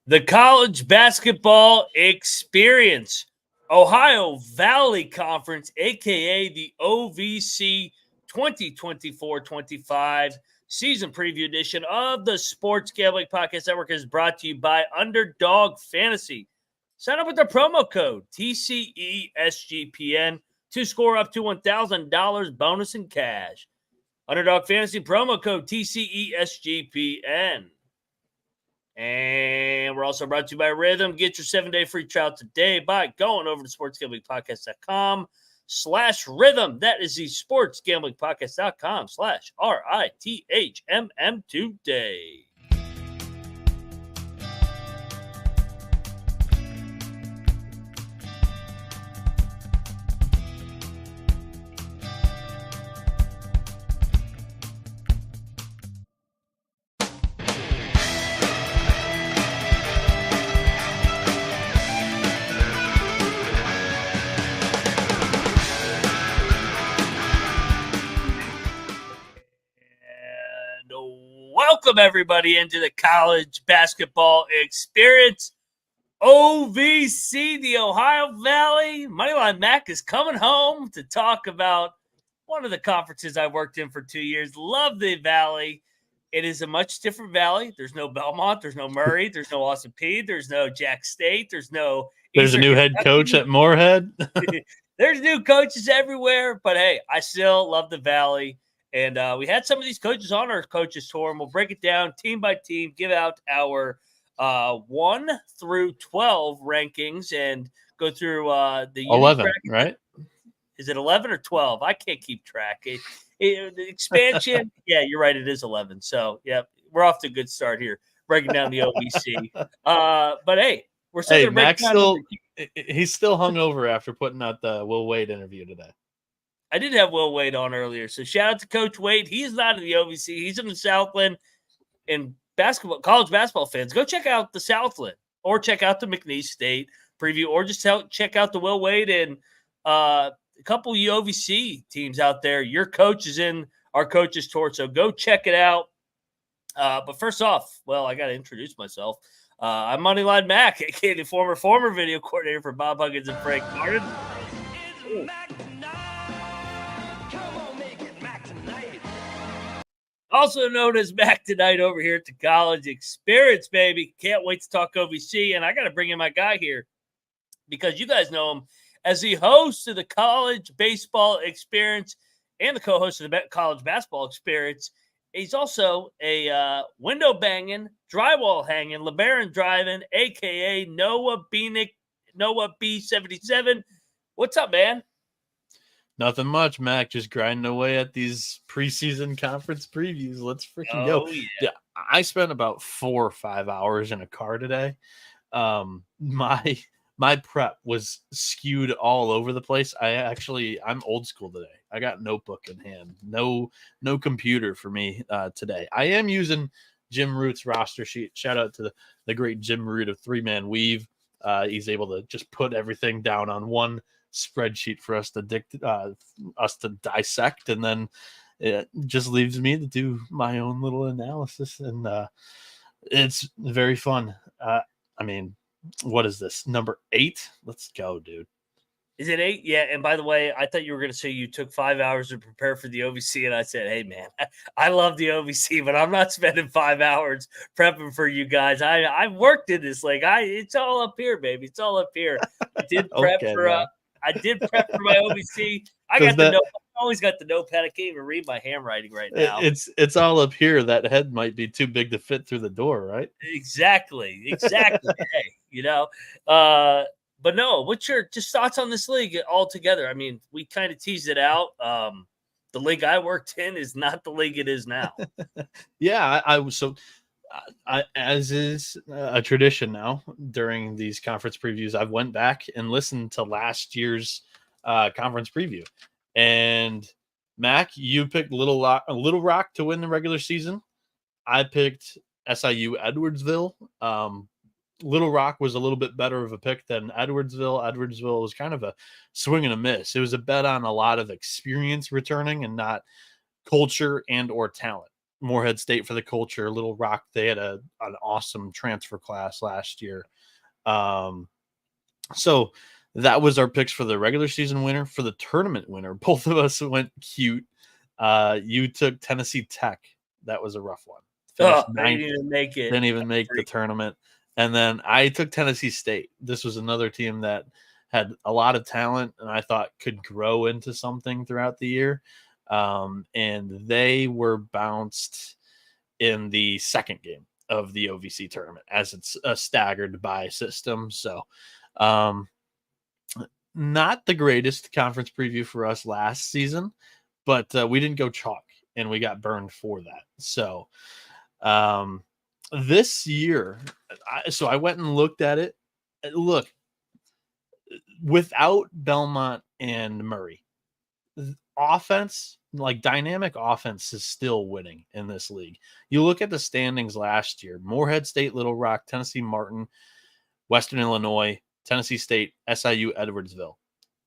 The college basketball experience, Ohio Valley Conference, a.k.a. the OVC 2024-25 season preview edition of the Sports Gambling Podcast Network is brought to you by Underdog Fantasy. Sign up with the promo code TCESGPN to score up to $1,000 bonus in cash. Underdog Fantasy promo code TCESGPN. And we're also brought to you by Rhythm. Get your 7-day free trial today by going over to sportsgamblingpodcast.com/rhythm. That is the sportsgamblingpodcast.com/RITHMM today. Welcome, everybody, into the college basketball experience. OVC, the Ohio Valley. Moneyline Mac is coming home to talk about one of the conferences I worked in for 2 years. Love the Valley. It is a much different valley. There's no Belmont. There's no Murray. There's no Austin Peay. There's no Jack State. There's no There's a new head coach at Morehead. There's new coaches everywhere. But, hey, I still love the Valley. And we had some of these coaches on our coaches tour, and we'll break it down team by team, give out our 1 through 12 rankings, and go through the 11, right? Is it 11 or 12? I can't keep track. The expansion, yeah, you're right. It is 11. So, yeah, we're off to a good start here, breaking down the OVC. But, hey, we're still going to break down. He's still hungover after putting out the Will Wade interview today. I did have Will Wade on earlier, so shout out to Coach Wade. He's not in the OVC. He's in the Southland. And college basketball fans, go check out the Southland or check out the McNeese State preview, or just check out the Will Wade and a couple of OVC teams out there. Your coach is in our coaches tour, so go check it out. But first off, well, I got to introduce myself. I'm Moneyline Mac, aka the former video coordinator for Bob Huggins and Frank Martin. Also known as Mac Tonight over here at the College Experience, baby. Can't wait to talk OVC. And I got to bring in my guy here because you guys know him as the host of the College Baseball Experience and the co-host of the College Basketball Experience. He's also a window banging, drywall hanging, LeBaron driving, a.k.a. Noah Bieniek, Noah B77. What's up, man? Nothing much, Mac. Just grinding away at these preseason conference previews. Let's freaking go. Yeah. I spent about 4 or 5 hours in a car today. My prep was skewed all over the place. I'm old school today. I got notebook in hand. No computer for me today. I am using Jim Root's roster sheet. Shout out to the great Jim Root of 3-Man Weave. He's able to just put everything down on one spreadsheet for us to dissect, and then it just leaves me to do my own little analysis, and it's very fun. I mean, what is this, number 8? Let's go, dude. Is it 8? Yeah. And by the way, I thought you were going to say you took 5 hours to prepare for the OVC, and I said, hey, man, I love the OVC, but I'm not spending 5 hours prepping for you guys. I've worked in this league. It's all up here, baby. It's all up here. I did prep I did prep for my OVC. I always got the notepad. I can't even read my handwriting right now. It's all up here. That head might be too big to fit through the door, right? Exactly. Hey, but no, what's your just thoughts on this league altogether? I mean, we kind of teased it out. The league I worked in is not the league it is now. Yeah, as is a tradition now during these conference previews, I went back and listened to last year's conference preview. And Mac, you picked Little Rock to win the regular season. I picked SIU Edwardsville. Little Rock was a little bit better of a pick than Edwardsville. Edwardsville was kind of a swing and a miss. It was a bet on a lot of experience returning and not culture and or talent. Morehead State for the culture. Little Rock, they had an awesome transfer class last year. So that was our picks for the regular season winner. For the tournament winner, both of us went cute. You took Tennessee Tech. That was a rough one. Finished ninth, didn't even make it. Didn't even make the tournament. And then I took Tennessee State. This was another team that had a lot of talent and I thought could grow into something throughout the year. And they were bounced in the second game of the OVC tournament as it's a staggered by system. So not the greatest conference preview for us last season, but we didn't go chalk and we got burned for that. So this year, I went and looked at it. Look, without Belmont and Murray, offense, like dynamic offense, is still winning in this league. You look at the standings last year: Morehead State, Little Rock, Tennessee Martin, Western Illinois, Tennessee State, SIU Edwardsville.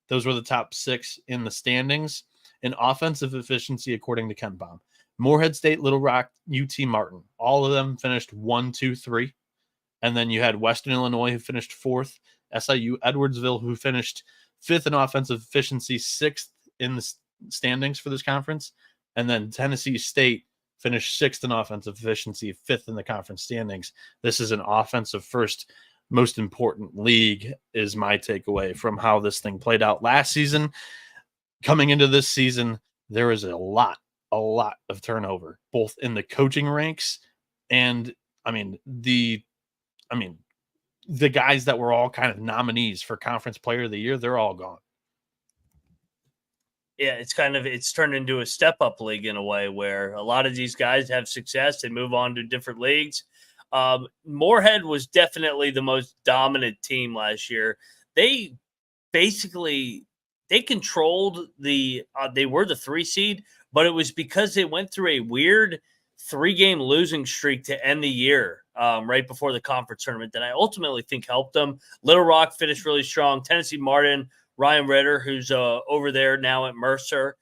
Those were the top 6 in the standings in offensive efficiency, according to KenPom. Morehead State, Little Rock, UT Martin, all of them finished 1, 2, 3. And then you had Western Illinois, who finished 4th, SIU Edwardsville, who finished 5th in offensive efficiency, 6th in the standings for this conference. And then Tennessee State finished 6th in offensive efficiency, 5th in the conference standings. This is an offensive first, most important league, is my takeaway from how this thing played out last season. Coming into this season, there is a lot of turnover, both in the coaching ranks and the guys that were all kind of nominees for Conference Player of the Year, they're all gone. Yeah, it's turned into a step-up league in a way where a lot of these guys have success and move on to different leagues. Morehead was definitely the most dominant team last year. They controlled they were the 3 seed, but it was because they went through a weird 3-game losing streak to end the year right before the conference tournament that I ultimately think helped them. Little Rock finished really strong. Tennessee Martin, Ryan Ritter, who's over there now at Mercer,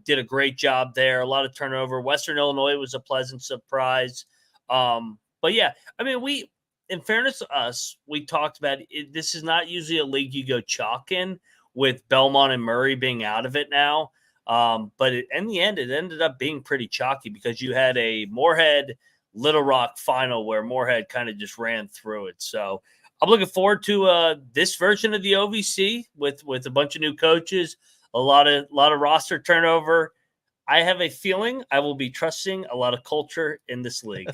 did a great job there. A lot of turnover. Western Illinois was a pleasant surprise. But yeah, in fairness to us, we talked about it. This is not usually a league you go chalk in, with Belmont and Murray being out of it now. But in the end, it ended up being pretty chalky because you had a Morehead Little Rock final where Morehead kind of just ran through it. So I'm looking forward to this version of the OVC with a bunch of new coaches, a lot of roster turnover. I have a feeling I will be trusting a lot of culture in this league.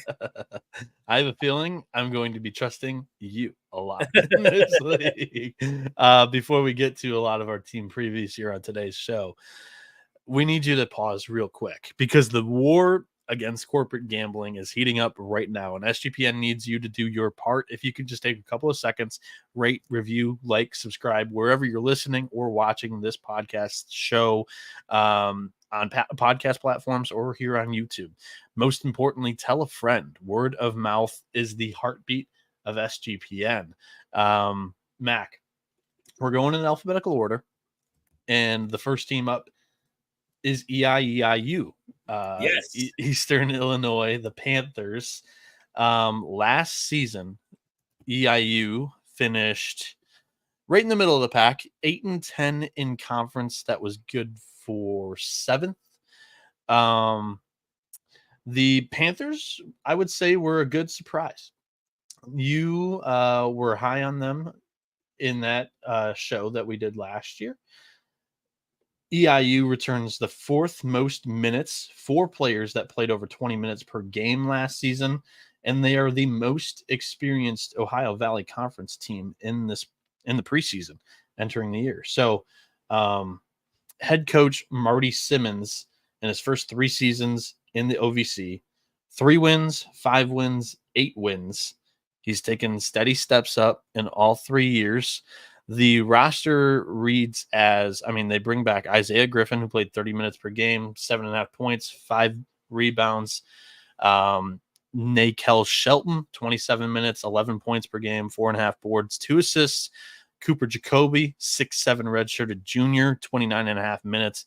I have a feeling I'm going to be trusting you a lot in this league. Before we get to a lot of our team previews here on today's show, we need you to pause real quick because the war against corporate gambling is heating up right now, and SGPN needs you to do your part. If you could just take a couple of seconds, rate, review, like, subscribe, wherever you're listening or watching this podcast show, on podcast platforms or here on YouTube. Most importantly, tell a friend. Word of mouth is the heartbeat of SGPN. Mac, we're going in alphabetical order, and the first team up is EIEIU. Yes. Eastern Illinois, the Panthers. Last season, EIU finished right in the middle of the pack, 8-10 in conference. That was good for 7th. The Panthers, I would say, were a good surprise. You were high on them in that show that we did last year. EIU returns the 4th most minutes for players that played over 20 minutes per game last season, and they are the most experienced Ohio Valley Conference team in the preseason entering the year. So head coach Marty Simmons in his first 3 seasons in the OVC, 3 wins, 5 wins, 8 wins. He's taken steady steps up in all 3 years. The roster reads as, they bring back Isaiah Griffin, who played 30 minutes per game, 7.5 points, 5 rebounds. Nakel Shelton, 27 minutes, 11 points per game, 4.5 boards, 2 assists. Cooper Jacoby, 6'7", redshirted junior, 29.5 minutes,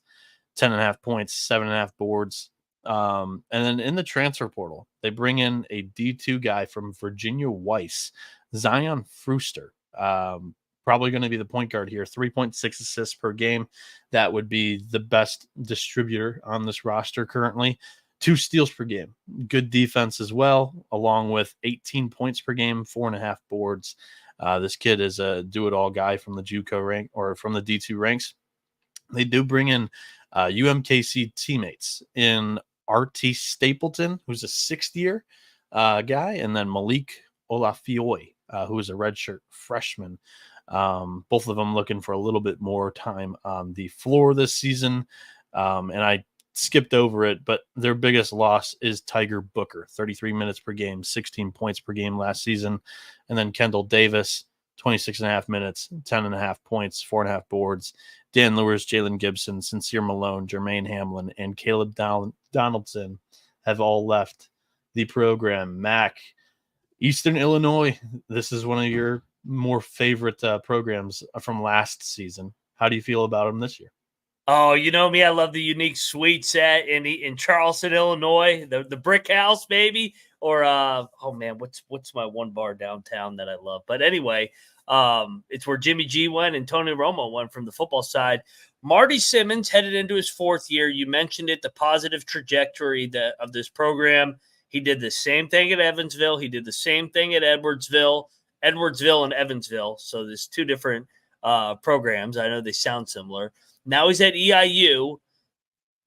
10.5 points, 7.5 boards. And then in the transfer portal, they bring in a D2 guy from Virginia Weiss, Zion Fruster. Probably going to be the point guard here, 3.6 assists per game. That would be the best distributor on this roster currently. 2 steals per game. Good defense as well, along with 18 points per game, 4.5 boards. This kid is a do-it-all guy from the JUCO rank or from the D2 ranks. They do bring in UMKC teammates in RT Stapleton, who's a 6th-year guy, and then Malik Olafioy, who is a redshirt freshman. Both of them looking for a little bit more time on the floor this season. And I skipped over it, but their biggest loss is Tiger Booker, 33 minutes per game, 16 points per game last season. And then Kendall Davis, 26.5 minutes, 10.5 points, 4.5 boards. Dan Lewis, Jalen Gibson, Sincere Malone, Jermaine Hamlin, and Caleb Donaldson have all left the program. Mac, Eastern Illinois, this is one of your more favorite programs from last season. How do you feel about them this year? Oh, you know me, I love the unique suites in Charleston, Illinois, the brick house, baby. Or oh man, what's my one bar downtown that I love? But anyway, it's where Jimmy G went and Tony Romo went from the football side. Marty Simmons headed into his 4th year. You mentioned it, the positive trajectory of this program. He did the same thing at Evansville. He did the same thing at Edwardsville and Evansville. So there's 2 different programs. I know they sound similar. Now he's at EIU.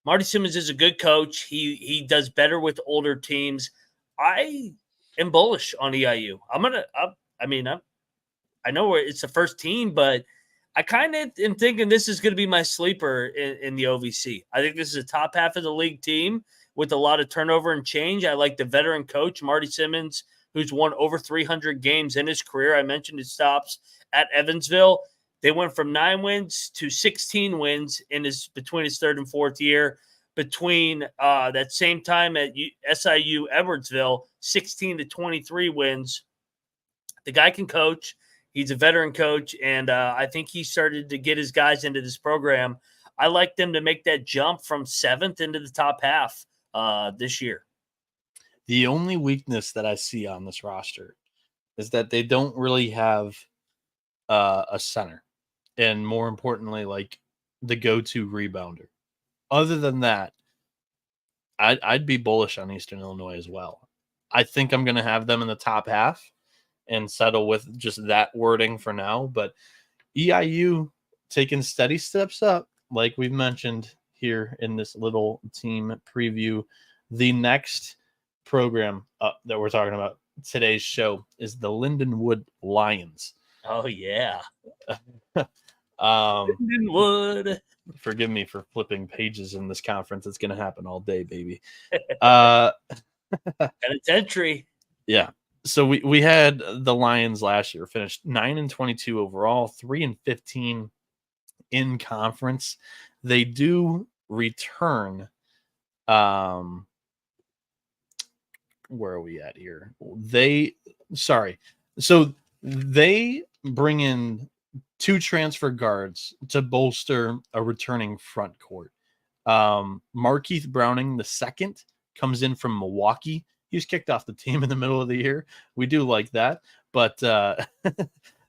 Marty Simmons is a good coach. He does better with older teams. I am bullish on EIU. I know it's the first team, but I kind of am thinking this is going to be my sleeper in the OVC. I think this is a top half of the league team with a lot of turnover and change. I like the veteran coach, Marty Simmons, who's won over 300 games in his career. I mentioned his stops at Evansville. They went from 9 wins to 16 wins between his 3rd and 4th year. Between that same time at SIU Edwardsville, 16 to 23 wins. The guy can coach. He's a veteran coach, and I think he started to get his guys into this program. I like them to make that jump from 7th into the top half this year. The only weakness that I see on this roster is that they don't really have a center. And more importantly, like the go-to rebounder. Other than that, I'd be bullish on Eastern Illinois as well. I think I'm going to have them in the top half and settle with just that wording for now. But EIU taking steady steps up, like we've mentioned here in this little team preview. The next program that we're talking about today's show is the Lindenwood Lions. Oh, yeah. Lindenwood. Forgive me for flipping pages in this conference. It's going to happen all day, baby. Penitentiary. Yeah. So we had the Lions last year, finished 9-22 overall, 3-15 in conference. They do return. Where are we at here? So they bring in 2 transfer guards to bolster a returning front court. Markeith Browning II comes in from Milwaukee. He was kicked off the team in the middle of the year. We do like that, but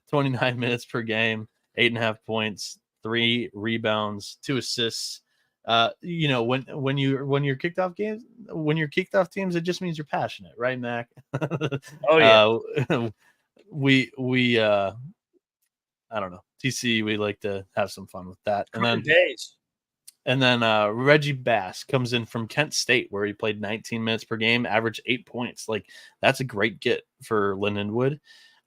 29 minutes per game, 8.5 points, 3 rebounds, 2 assists. When you're kicked off teams, it just means you're passionate, right, Mac? Oh yeah. We I don't know. TC, we like to have some fun with that. And then Reggie Bass comes in from Kent State, where he played 19 minutes per game, averaged 8 points. Like, that's a great get for Lindenwood.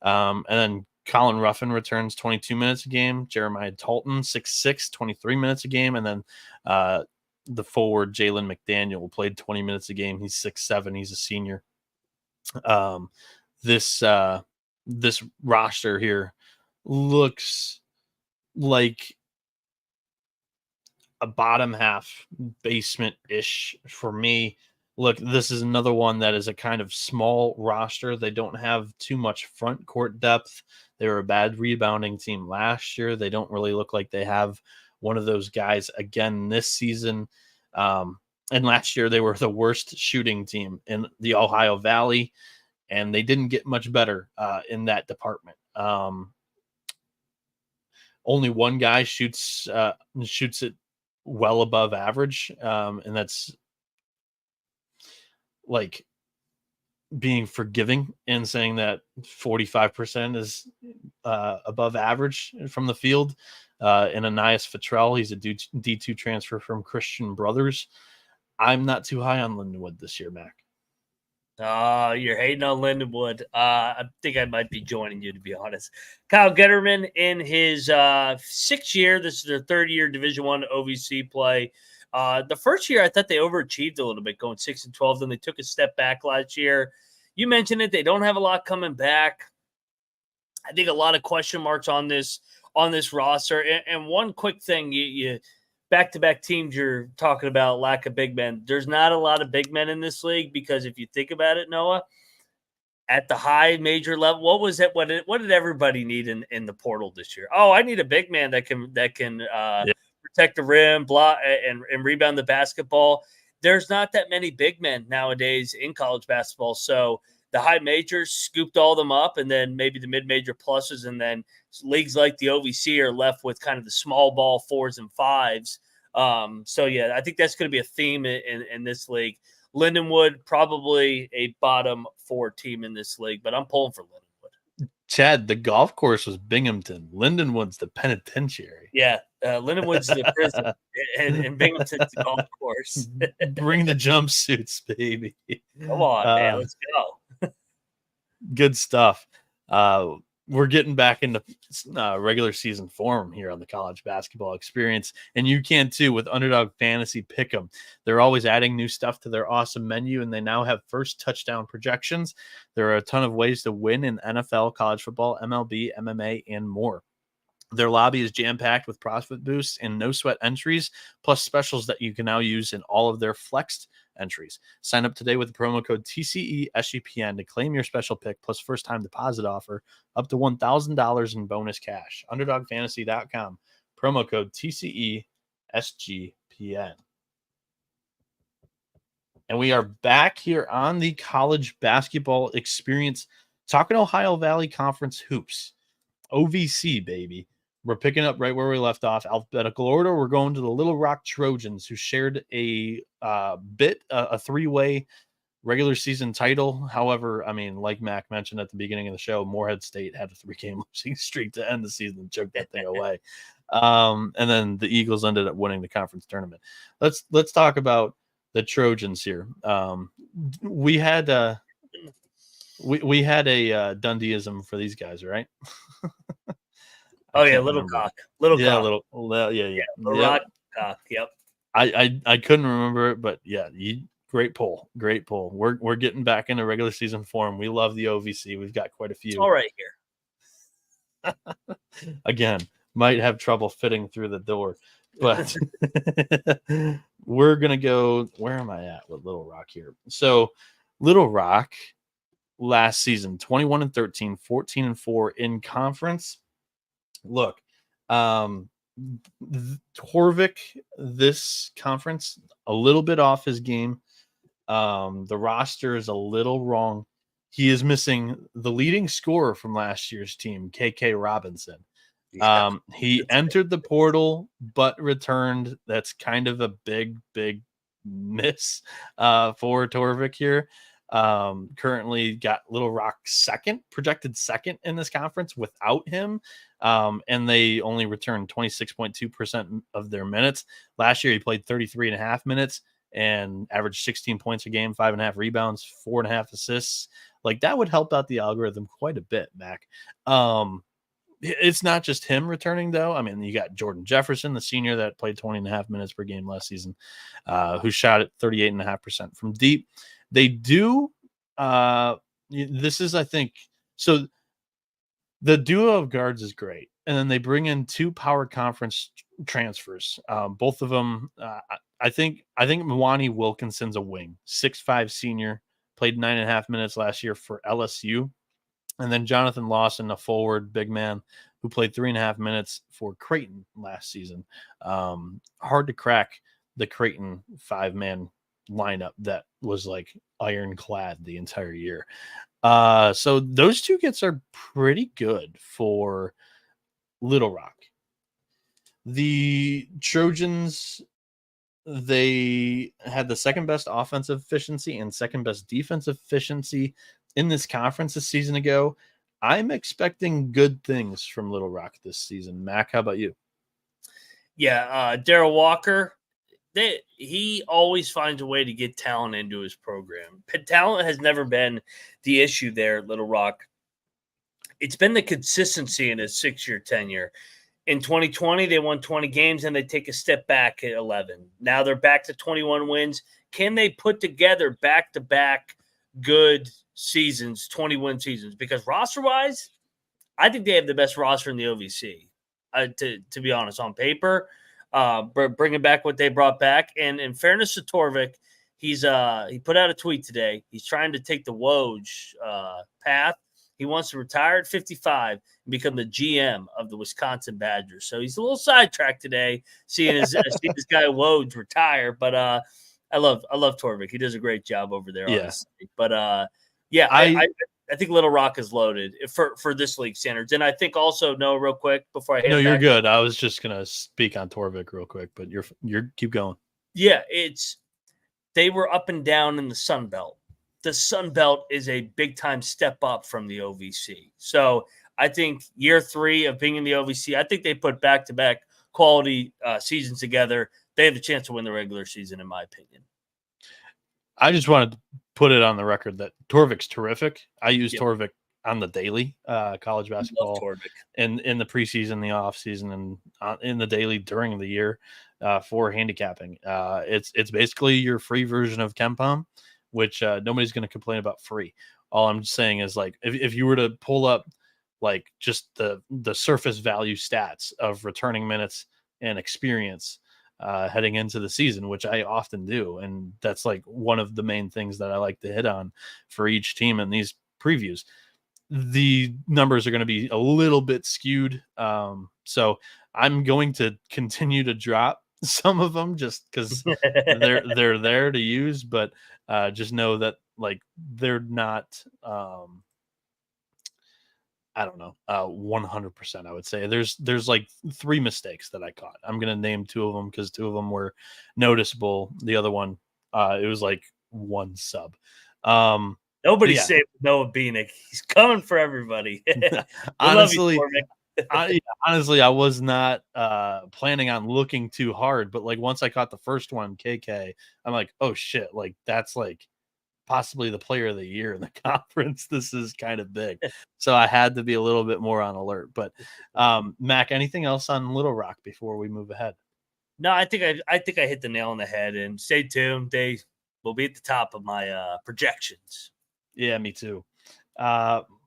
And then Colin Ruffin returns 22 minutes a game. Jeremiah Talton, 6'6", 23 minutes a game. And then the forward, Jalen McDaniel, played 20 minutes a game. He's 6'7". He's a senior. This roster here looks like a bottom half basement-ish for me. Look, this is another one that is a kind of small roster. They don't have too much front court depth. They were a bad rebounding team last year. They don't really look like they have one of those guys again this season. And last year they were the worst shooting team in the Ohio Valley, and they didn't get much better in that department. Only one guy shoots it well above average, and that's like being forgiving and saying that 45% is above average from the field. And Anias Fattrell, he's a D2 transfer from Christian Brothers. I'm not too high on Lindenwood this year, Mac. You're hating on Lindenwood. I think I might be joining you, to be honest. Kyle Getterman in his 6th year. This is their 3rd year Division I OVC play. The first year, I thought they overachieved a little bit, going 6-12. Then they took a step back last year. You mentioned it; they don't have a lot coming back. I think a lot of question marks on this roster. And one quick thing, you back-to-back teams, you're talking about lack of big men. There's not a lot of big men in this league because if you think about it, Noah, at the high major level, what was it? What did everybody need in the portal this year? Oh, I need a big man that can protect the rim, block, and rebound the basketball. There's not that many big men nowadays in college basketball. So the high majors scooped all them up, and then maybe the mid-major pluses, and then leagues like the OVC are left with kind of the small ball 4s and 5s. So, yeah, I think that's going to be a theme in this league. Lindenwood, probably a bottom 4 team in this league, but I'm pulling for Lindenwood. Chad, the golf course was Binghamton. Lindenwood's the penitentiary. Yeah, Lindenwood's the prison, and Binghamton's the golf course. Bring the jumpsuits, baby. Come on, man, let's go. Good stuff. We're getting back into regular season form here on the College Basketball Experience, and you can too with Underdog Fantasy Pick'em. They're always adding new stuff to their awesome menu, and they now have first touchdown projections. There are a ton of ways to win in NFL, college football, MLB, MMA, and more. Their lobby is jam-packed with profit boosts and no-sweat entries, plus specials that you can now use in all of their flexed entries. Sign up today with the promo code TCESGPN to claim your special pick plus first-time deposit offer up to $1,000 in bonus cash. UnderdogFantasy.com, promo code TCESGPN. And we are back here on the College Basketball Experience talking Ohio Valley Conference hoops. OVC, baby. We're picking up right where we left off, alphabetical order. We're going to the Little Rock Trojans, who shared a 3-way regular season title. However, I mean, like Mac mentioned at the beginning of the show, Morehead State had a 3-game losing streak to end the season and choked that thing away. And then the Eagles ended up winning the conference tournament. Let's talk about the Trojans here. We had a Dundeeism for these guys, right? Oh yeah, little cock. Little Rock cock. Yep. I couldn't remember it, but yeah, great pull. We're getting back into regular season form. We love the OVC. We've got quite a few. It's all right here. Again, might have trouble fitting through the door, but we're gonna go. Where am I at with Little Rock here? So Little Rock last season, 21-13, 14-4 in conference. Look, Torvik this conference a little bit off his game. The roster is a little wrong. He is missing the leading scorer from last year's team, KK Robinson. He entered the portal but returned. That's kind of a big miss for Torvik here. Currently got Little Rock projected second in this conference without him. And they only returned 26.2% of their minutes. Last year, he played 33.5 minutes and averaged 16 points a game, 5.5 rebounds, 4.5 assists. Like, that would help out the algorithm quite a bit, Mac. It's not just him returning, though. I mean, you got Jordan Jefferson, the senior that played 20.5 minutes per game last season, who shot at 38.5% from deep. They do. This is, I think, so the duo of guards is great. And then they bring in 2 power conference transfers. Both of them, I think Mwani Wilkinson's a wing, 6'5" senior, played 9.5 minutes last year for LSU. And then Jonathan Lawson, a forward big man who played 3.5 minutes for Creighton last season. Hard to crack the Creighton 5-man lineup that was like ironclad the entire year. So those 2 kits are pretty good for Little Rock. The Trojans, they had the second best offensive efficiency and second best defensive efficiency in this conference this season ago. I'm expecting good things from Little Rock this season. Mac, how about you? Yeah, Darrell Walker, he always finds a way to get talent into his program. Talent has never been the issue there at Little Rock. It's been the consistency in his 6-year tenure. In 2020, they won 20 games and they take a step back at 11. Now they're back to 21 wins. Can they put together back-to-back good seasons, 20-win seasons? Because roster-wise, I think they have the best roster in the OVC, to be honest, on paper. Bringing back what they brought back. And in fairness to Torvik, he put out a tweet today. He's trying to take the Woj path. He wants to retire at 55 and become the GM of the Wisconsin Badgers. So he's a little sidetracked today, seeing this guy Woj retire. But I love Torvik. He does a great job over there, honestly. But I think Little Rock is loaded for this league standards. And I think also, Noah, real quick before I hand you're good. I was just gonna speak on Torvik real quick, but you're keep going. Yeah, they were up and down in the Sun Belt. The Sun Belt is a big time step up from the OVC. So I think year 3 of being in the OVC, I think they put back-to-back quality seasons together. They have a chance to win the regular season, in my opinion. I just wanted to put it on the record that Torvik's terrific. I use Torvik on the daily college basketball in the preseason, the off season, and in the daily during the year for handicapping. It's basically your free version of KenPom, which nobody's going to complain about free. All I'm saying is, like, if you were to pull up like just the surface value stats of returning minutes and experience heading into the season, which I often do, and that's like one of the main things that I like to hit on for each team in these previews, the numbers are going to be a little bit skewed. So I'm going to continue to drop some of them just because they're there to use, but just know that, like, they're not I don't know, 100%. I would say there's like 3 mistakes that I caught. I'm gonna name 2 of them because 2 of them were noticeable. The other one, it was like 1 sub. Nobody's safe with Noah Bieniek. He's coming for everybody. Honestly, honestly, I was not planning on looking too hard, but like once I caught the first one, KK, I'm like, oh shit, like that's like possibly the player of the year in the conference. This is kind of big. So I had to be a little bit more on alert. But Mac, anything else on Little Rock before we move ahead? No, I think I hit the nail on the head, and stay tuned. They will be at the top of my projections. Yeah, me too.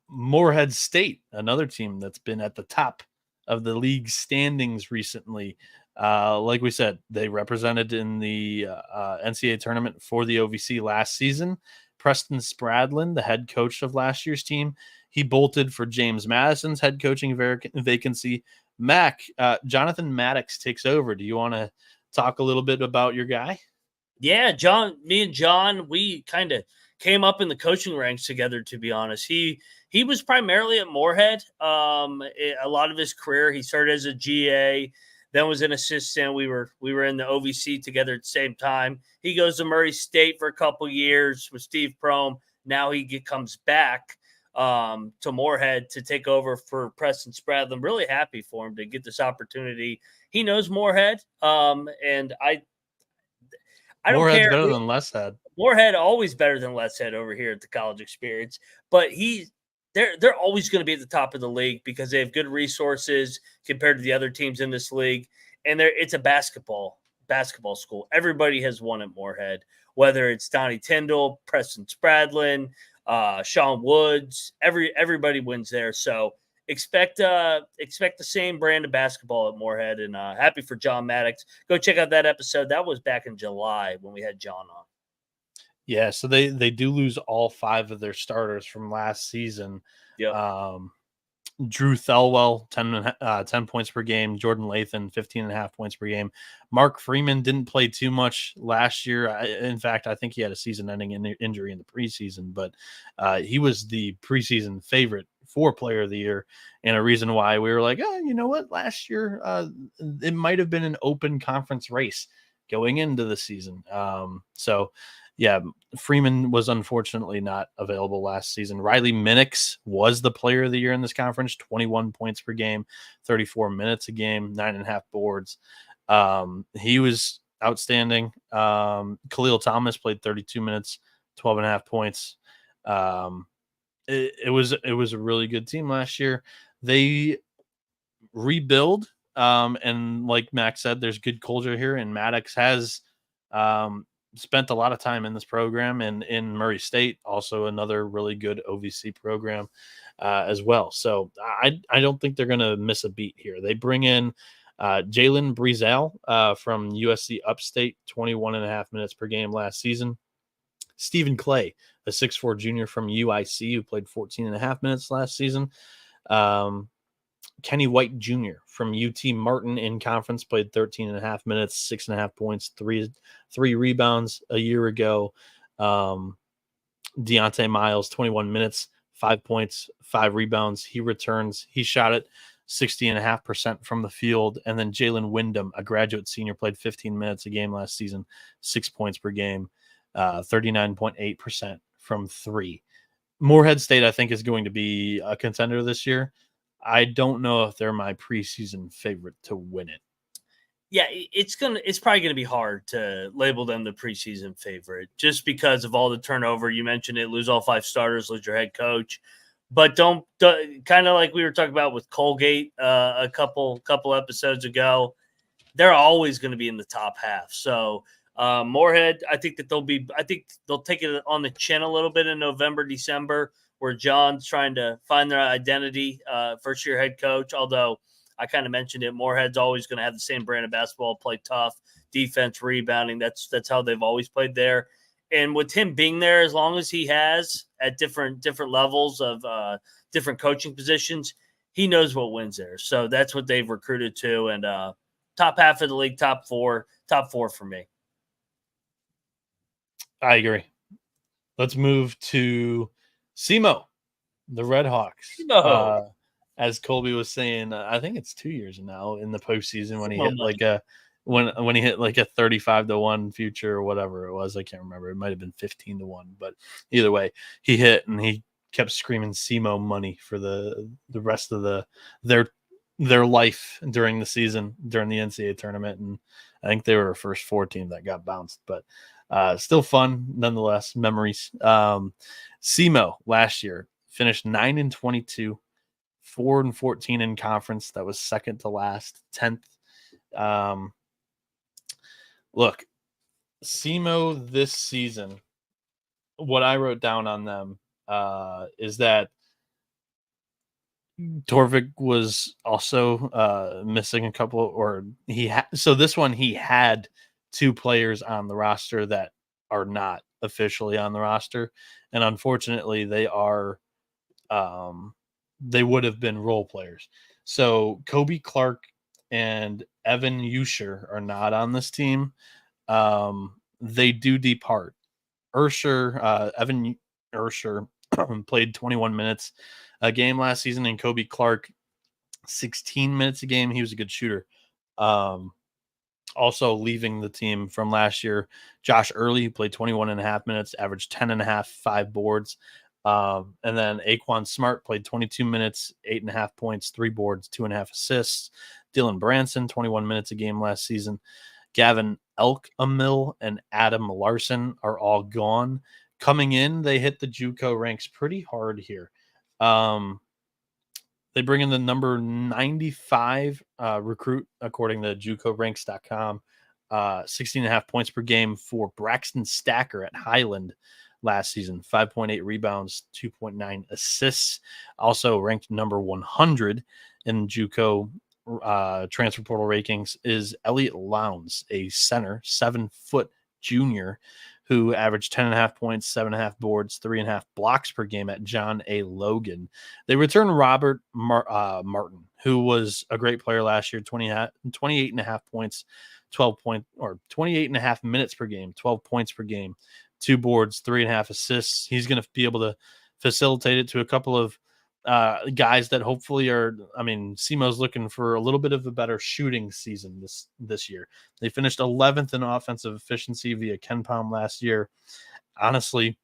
Morehead State, another team that's been at the top of the league standings recently. Like we said, they represented in the NCAA tournament for the OVC last season. Preston Spradlin, the head coach of last year's team, he bolted for James Madison's head coaching vacancy. Mac, Jonathan Maddox takes over. Do you want to talk a little bit about your guy? Yeah, me and John, we kind of came up in the coaching ranks together, to be honest. He was primarily at Morehead. A lot of his career, he started as a GA, then was an assistant. We were in the OVC together at the same time. He goes to Murray State for a couple years with Steve Prohm. Now he comes back to Morehead to take over for Preston Spradlin. I'm really happy for him to get this opportunity. He knows Morehead, and I don't Morehead's care. Better than Less Head. Morehead always better than Less Head over here at the College Experience, but they're always going to be at the top of the league because they have good resources compared to the other teams in this league, and it's a basketball school. Everybody has won at Morehead, whether it's Donnie Tyndall, Preston Spradlin, Sean Woods. Everybody wins there, so expect the same brand of basketball at Morehead, and happy for John Maddox. Go check out that episode. That was back in July when we had John on. Yeah, so they do lose all 5 of their starters from last season. Yep. Drew Thelwell, 10 points per game. Jordan Lathan, 15.5 points per game. Mark Freeman didn't play too much last year. In fact, I think he had a season-ending injury in the preseason, but he was the preseason favorite for Player of the Year, and a reason why we were like, oh, you know what? Last year, it might have been an open conference race going into the season. So, yeah, Freeman was unfortunately not available last season. Riley Minix was the Player of the Year in this conference, 21 points per game, 34 minutes a game, 9.5 boards. He was outstanding. Khalil Thomas played 32 minutes, 12.5 points. It was a really good team last year. They rebuild, and like Max said, there's good culture here, and Maddox has spent a lot of time in this program and in Murray State, also another really good OVC program as well. So I don't think they're going to miss a beat here. They bring in Jalen Breezel from USC Upstate, 21.5 minutes per game last season. Stephen Clay, a 6'4" junior from UIC who played 14.5 minutes last season. Kenny White Jr. from UT Martin in conference played 13.5 minutes, 6.5 points, three rebounds a year ago. Deontay Miles, 21 minutes, 5 points, 5 rebounds. He returns. He shot it 60.5% from the field. And then Jalen Wyndham, a graduate senior, played 15 minutes a game last season, 6 points per game, 39.8% from 3. Morehead State, I think, is going to be a contender this year. I don't know if they're my preseason favorite to win it. Yeah, it's probably gonna be hard to label them the preseason favorite just because of all the turnover. You mentioned it, lose all 5 starters, lose your head coach, but don't kind of like we were talking about with Colgate a couple episodes ago. They're always going to be in the top half. So Morehead, I think they'll take it on the chin a little bit in November, December, where John's trying to find their identity, first-year head coach, although I kind of mentioned it, Morehead's always going to have the same brand of basketball, play tough, defense, rebounding. That's how they've always played there. And with him being there, as long as he has at different levels of different coaching positions, he knows what wins there. So that's what they've recruited to. And top half of the league, top four for me. I agree. Let's move to SEMO, the Red Hawks. As Colby was saying, I think it's 2 years now in the postseason when he hit when he hit like a 35-1 future or whatever it was. I can't remember. It might have been 15-1, but either way, he hit and he kept screaming SEMO money for the rest of their life during the season, during the NCAA tournament. And I think they were a first 4 team that got bounced, but still fun nonetheless. Memories. SEMO last year finished 9-22. 4-14 in conference. That was second to last, 10th. Look, SEMO this season, what I wrote down on them is that Torvik was also missing a couple, or so this one he had 2 players on the roster that are not officially on the roster, and unfortunately they are they would have been role players. So Kobe Clark and Evan Usher are not on this team. They do depart. Evan Ursher played 21 minutes a game last season, and Kobe Clark 16 minutes a game. He was a good shooter. Also leaving the team from last year, Josh Early, who played 21.5 minutes, averaged 10.5, 5 boards. And then Aquan Smart played 22 minutes, 8.5 points, 3 boards, 2.5 assists. Dylan Branson, 21 minutes a game last season. Gavin Elkamil and Adam Larson are all gone. Coming in, they hit the JUCO ranks pretty hard here. They bring in the number 95 recruit, according to JUCOranks.com. 16.5 points per game for Braxton Stacker at Highland last season. 5.8 rebounds, 2.9 assists. Also ranked number 100 in JUCO transfer portal rankings is Elliot Lowndes, a center, 7-foot junior who averaged 10.5 points, 7.5 boards, 3.5 blocks per game at John A. Logan. They return Robert Martin, who was a great player last year, 28.5 points, 28.5 minutes per game, 12 points per game, 2 boards, 3.5 assists. He's going to be able to facilitate it to a couple of guys that hopefully are. I mean, SEMO's looking for a little bit of a better shooting season this year. They finished 11th in offensive efficiency via KenPom last year. Honestly,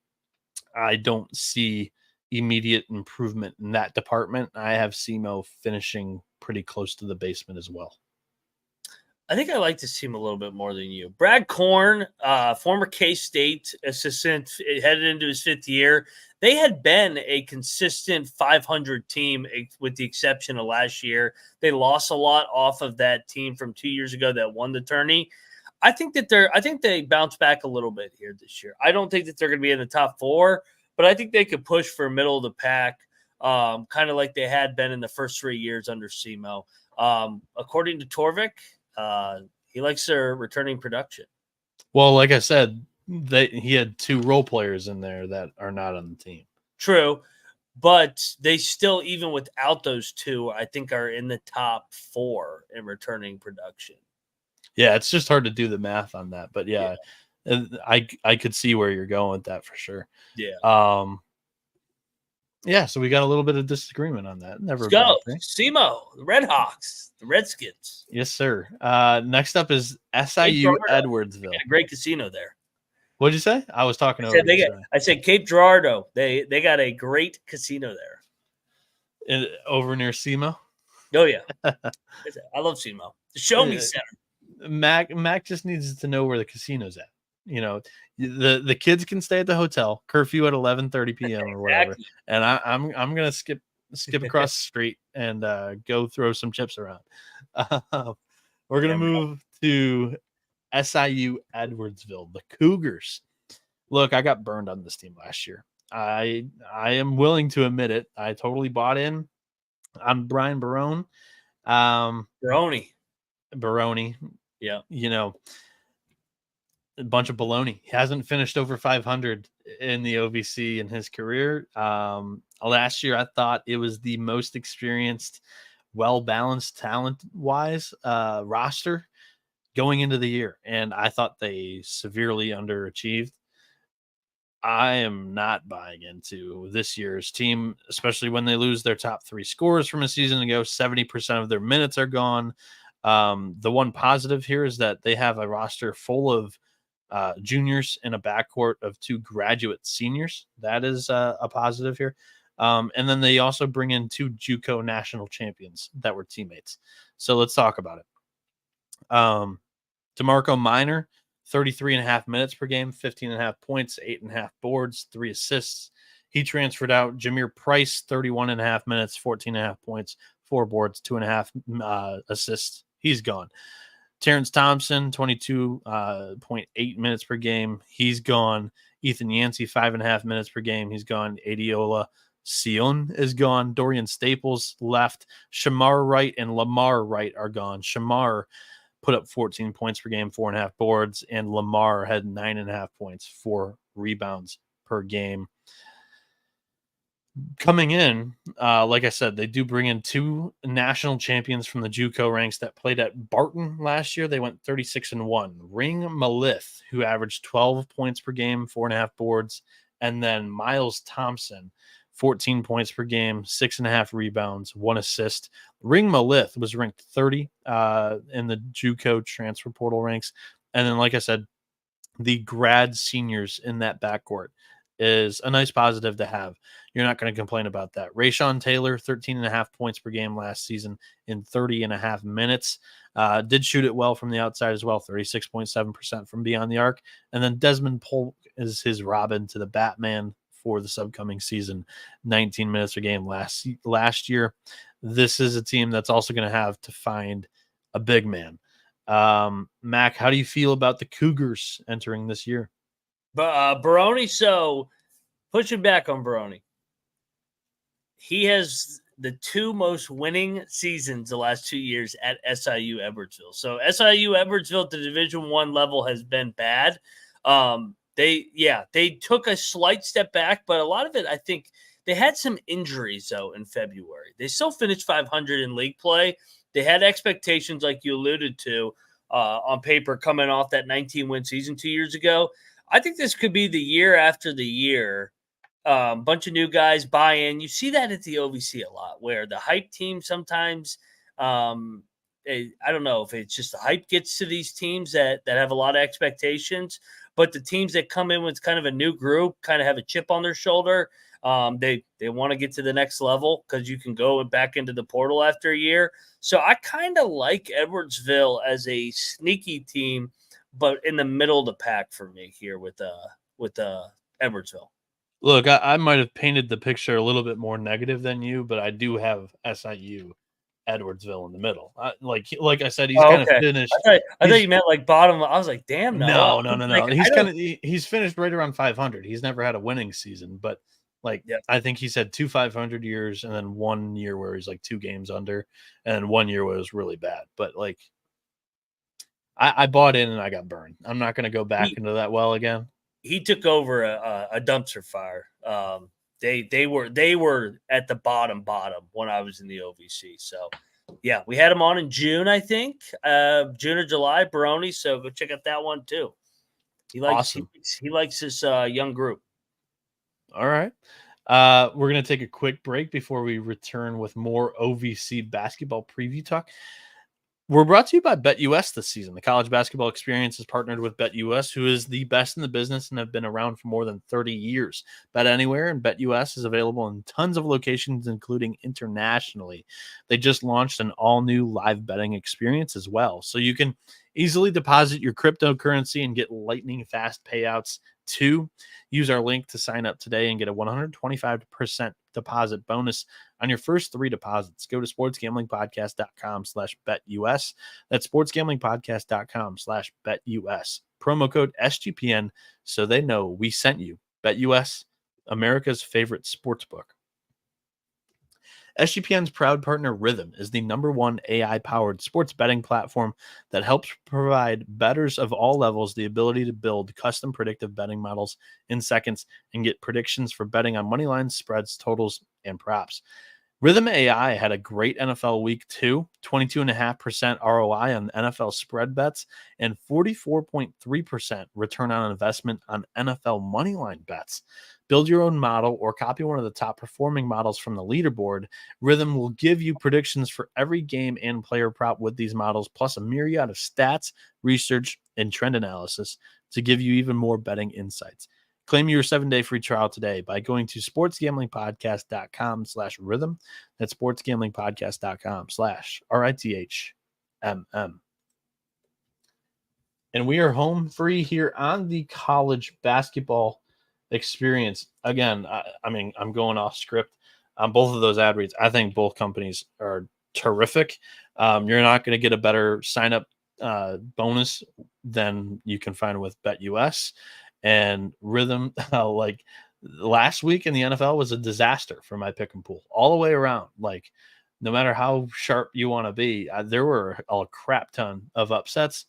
I don't see immediate improvement in that department. I have SEMO finishing pretty close to the basement as well. I think I like this team a little bit more than you. Brad Korn, former K-State assistant, headed into his 5th year. They had been a consistent 500 team with the exception of last year. They lost a lot off of that team from 2 years ago that won the tourney. I think they bounce back a little bit here this year. I don't think that they're going to be in the top 4, but I think they could push for middle of the pack, kind of like they had been in the first 3 years under SEMO. According to Torvik, he likes their returning production. Well, like I said, he had 2 role players in there that are not on the team. True, but they still, even without those 2, I think are in the top 4 in returning production. Yeah, it's just hard to do the math on that, but yeah. I could see where you're going with that for sure. Yeah. Yeah, so we got a little bit of disagreement on that. Never Let's go. SEMO, the Red Hawks, the Redskins. Yes, sir. Next up is SIU Edwardsville. A great casino there. What'd you say? I was talking over you. I said Cape Girardeau. They got a great casino there. Over near SEMO? Oh, yeah. I love SEMO. The Show Me Center. Mac just needs to know where the casino's at. You know, the kids can stay at the hotel, curfew at 11:30 p.m. or whatever, Exactly. and I'm gonna skip across the street and go throw some chips around. We're gonna move to SIU Edwardsville, the Cougars. Look, I got burned on this team last year. I am willing to admit it. I totally bought in on Brian Barone. Barone. Yeah. You know, a bunch of baloney. He hasn't finished over 500 in the OVC in his career. Last year, I thought it was the most experienced, well-balanced, talent-wise roster going into the year, and I thought they severely underachieved. I am not buying into this year's team, especially when they lose their top 3 scorers from a season ago. 70% of their minutes are gone. The one positive here is that they have a roster full of juniors in a backcourt of 2 graduate seniors. That is a positive here. And then they also bring in 2 JUCO national champions that were teammates. So let's talk about it. DeMarco Minor, 33.5 minutes per game, 15.5 points, 8.5 boards, 3 assists. He transferred out. Jameer Price, 31.5 minutes, 14.5 points, 4 boards, 2.5 assists. He's gone. Terrence Thompson, 22.8 minutes per game. He's gone. Ethan Yancey, 5.5 minutes per game. He's gone. Adiola Sion is gone. Dorian Staples left. Shamar Wright and Lamar Wright are gone. Shamar put up 14 points per game, 4.5 boards, and Lamar had 9.5 points, 4 rebounds per game. Coming in, like I said, they do bring in 2 national champions from the JUCO ranks that played at Barton last year. They went 36-1. Ring Malith, who averaged 12 points per game, 4.5 boards, and then Miles Thompson, 14 points per game, 6.5 rebounds, 1 assist. Ring Malith was ranked 30 in the JUCO transfer portal ranks. And then, like I said, the grad seniors in that backcourt is a nice positive to have. You're not going to complain about that. Rayshawn Taylor, 13.5 points per game last season in 30.5 minutes. Did shoot it well from the outside as well, 36.7% from beyond the arc. And then Desmond Polk is his Robin to the Batman for this upcoming season, 19 minutes a game last year. This is a team that's also going to have to find a big man. Mac, how do you feel about the Cougars entering this year? Barone, so pushing back on Barone. He has the 2 most winning seasons the last 2 years at SIU Edwardsville. So SIU Edwardsville at the Division I level has been bad. They took a slight step back, but a lot of it, I think, they had some injuries, though, in February. They still finished 500 in league play. They had expectations, like you alluded to, on paper coming off that 19-win season 2 years ago. I think this could be the year after the year. Bunch of new guys buy in. You see that at the OVC a lot, where the hype team sometimes I don't know if it's just the hype gets to these teams that have a lot of expectations, but the teams that come in with kind of a new group kind of have a chip on their shoulder. They want to get to the next level because you can go back into the portal after a year. So I kind of like Edwardsville as a sneaky team, but in the middle of the pack for me here with Edwardsville. Look, I might have painted the picture a little bit more negative than you, but I do have SIU Edwardsville in the middle. Like I said, he's kind of finished. I thought you meant like bottom. I was like, damn, no. Like, He's finished right around 500. He's never had a winning season, but I think he's had 2 500 years, and then 1 year where he's like 2 games under, and 1 year where it was really bad. But like, I bought in and I got burned. I'm not going to go back into that well again. He took over a dumpster fire. They were at the bottom when I was in the OVC. So yeah, we had him on in June, I think, June or July, Barone. So go check out that one too. He likes this young group. All right. We're going to take a quick break before we return with more OVC basketball preview talk. We're brought to you by BetUS this season. The college basketball experience is partnered with BetUS, who is the best in the business and have been around for more than 30 years. Bet anywhere, and BetUS is available in tons of locations, including internationally. They just launched an all-new live betting experience as well, so you can easily deposit your cryptocurrency and get lightning-fast payouts too. Use our link to sign up today and get a 125% deposit bonus on your first 3 deposits. Go to sportsgamblingpodcast.com/betus. That's sportsgamblingpodcast.com/betus. Promo code SGPN so they know we sent you. BetUS, America's favorite sportsbook. SGPN's proud partner Rhythm is the #1 AI-powered sports betting platform that helps provide bettors of all levels the ability to build custom predictive betting models in seconds and get predictions for betting on money lines, spreads, totals, and props. Rhythm AI had a great NFL week 2, 22.5% ROI on NFL spread bets, and 44.3% return on investment on NFL moneyline bets. Build your own model or copy one of the top performing models from the leaderboard. Rhythm will give you predictions for every game and player prop with these models, plus a myriad of stats, research, and trend analysis to give you even more betting insights. Claim your 7-day free trial today by going to sportsgamblingpodcast.com/rhythm. That's sportsgamblingpodcast.com/RITHMM. And we are home free here on the college basketball experience. Again, I mean, I'm going off script on both of those ad reads. I think both companies are terrific. You're not going to get a better sign-up bonus than you can find with BetUS. And Rhythm, like last week in the NFL was a disaster for my pick and pool all the way around. Like, no matter how sharp you want to be, there were a crap ton of upsets,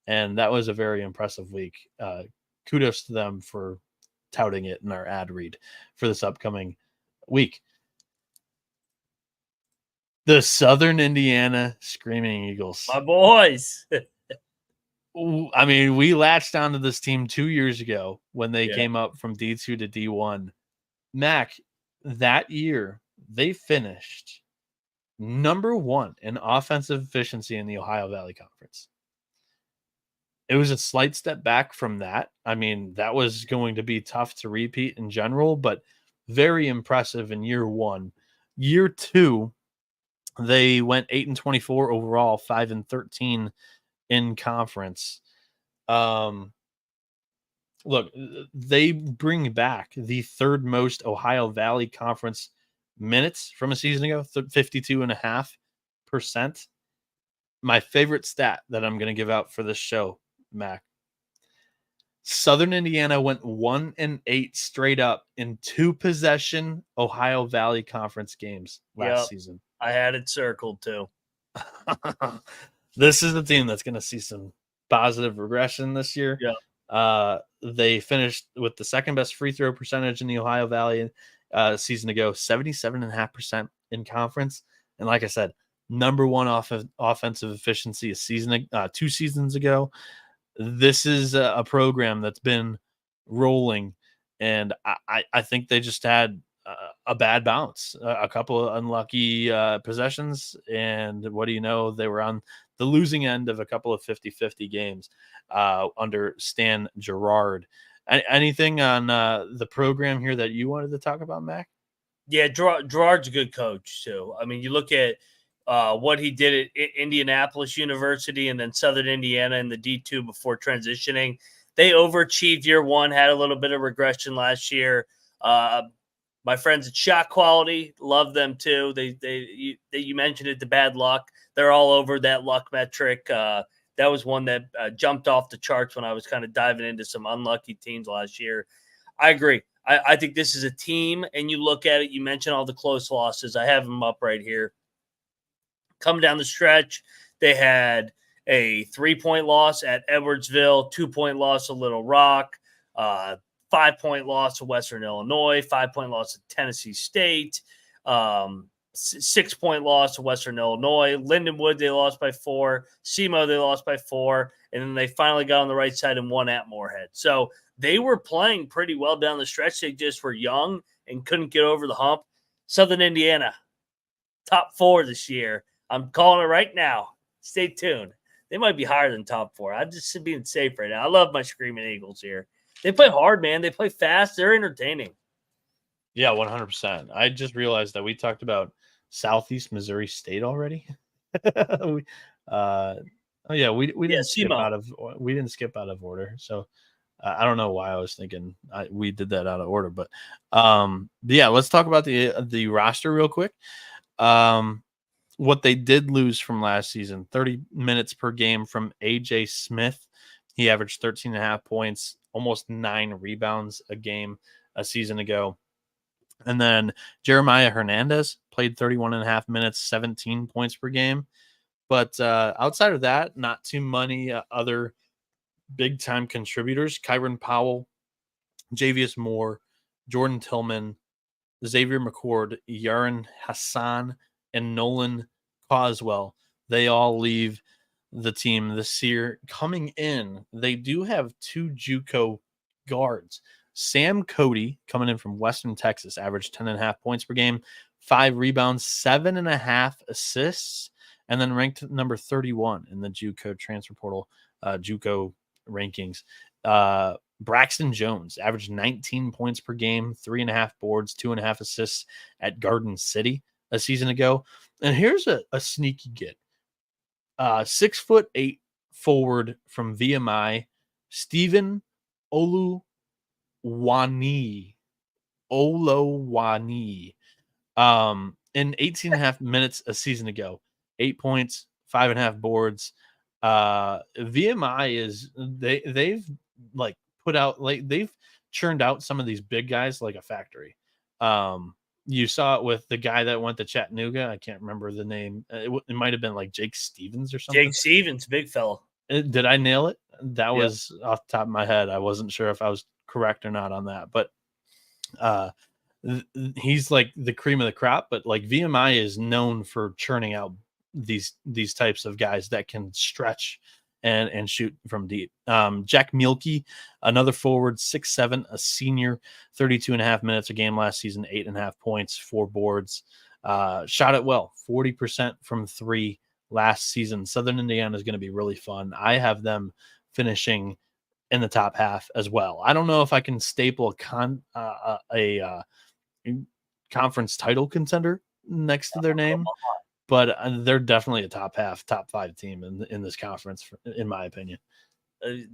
and that was a very impressive week. Kudos to them for touting it in our ad read for this upcoming week. The Southern Indiana Screaming Eagles. My boys. I mean, we latched onto this team 2 years ago when they came up from D2 to D1. Mac, that year, they finished #1 in offensive efficiency in the Ohio Valley Conference. It was a slight step back from that. I mean, that was going to be tough to repeat in general, but very impressive in year 1. Year 2, they went 8-24 overall, 5-13 in conference. Look, they bring back the 3rd most Ohio Valley Conference minutes from a season ago, 52.5%. My favorite stat that I'm going to give out for this show, Mac. Southern Indiana went 1-8 straight up in 2-possession Ohio Valley Conference games last season. I had it circled too. This is the team that's going to see some positive regression this year. Yeah. They finished with the second best free throw percentage in the Ohio Valley season ago, 77.5% in conference. And like I said, number one offensive efficiency a 2 seasons ago. This is a program that's been rolling, and I think they just had a bad bounce, a couple of unlucky possessions, and what do you know? They were on the losing end of a couple of 50-50 games under Stan Gerard. Anything on the program here that you wanted to talk about, Mac? Yeah, Gerard's a good coach too. I mean, you look at what he did at Indianapolis University and then Southern Indiana in the D2 before transitioning. They overachieved year one, had a little bit of regression last year. My friends at Shot Quality love them too. You mentioned it, the bad luck. They're all over that luck metric. That was one that jumped off the charts when I was kind of diving into some unlucky teams last year. I agree. I think this is a team, and you look at it, you mentioned all the close losses. I have them up right here. Coming down the stretch, they had a 3-point loss at Edwardsville, 2-point loss at Little Rock, 5-point loss to Western Illinois, 5-point loss to Tennessee State, 6-point loss to Western Illinois. Lindenwood, they lost by 4. SEMO, they lost by 4. And then they finally got on the right side and won at Morehead. So they were playing pretty well down the stretch. They just were young and couldn't get over the hump. Southern Indiana, top 4 this year. I'm calling it right now. Stay tuned. They might be higher than top 4. I'm just being safe right now. I love my Screaming Eagles here. They play hard, man. They play fast. They're entertaining. Yeah, 100%. I just realized that we talked about Southeast Missouri State already. we didn't skip out of order. So I don't know why I was thinking we did that out of order, but yeah, let's talk about the roster real quick. What they did lose from last season, 30 minutes per game from AJ Smith. He averaged 13.5 points, almost 9 rebounds a game a season ago. And then Jeremiah Hernandez played 31.5 minutes, 17 points per game. But outside of that, not too many other big-time contributors. Kyron Powell, Javius Moore, Jordan Tillman, Xavier McCord, Yaron Hassan, and Nolan Coswell. They all leave the team this year. Coming in, they do have 2 JUCO guards. Sam Cody, coming in from Western Texas, averaged 10.5 points per game, 5 rebounds, 7.5 assists, and then ranked number 31 in the JUCO transfer portal, JUCO rankings. Braxton Jones averaged 19 points per game, 3.5 boards, 2.5 assists at Garden City a season ago. And here's a sneaky get. 6'8" forward from VMI, Stephen Olowani. In 18.5 minutes a season ago, 8 points, 5.5 boards. VMI is they've like put out, like they've churned out some of these big guys like a factory. You saw it with the guy that went to Chattanooga. I can't remember the name. It might have been like Jake Stevens or something. Jake Stevens, big fella. Did I nail it? That was off the top of my head. I wasn't sure if I was correct or not on that, but he's like the cream of the crop. But like VMI is known for churning out these types of guys that can stretch and shoot from deep. Jack Mielke, another forward, 6'7", a senior, 32.5 minutes a game last season, 8.5 points, 4 boards. Shot it well, 40% from 3 last season. Southern Indiana is going to be really fun. I have them finishing in the top half as well. I don't know if I can staple a conference title contender next to their name, but they're definitely a top 5 team in this conference, in my opinion.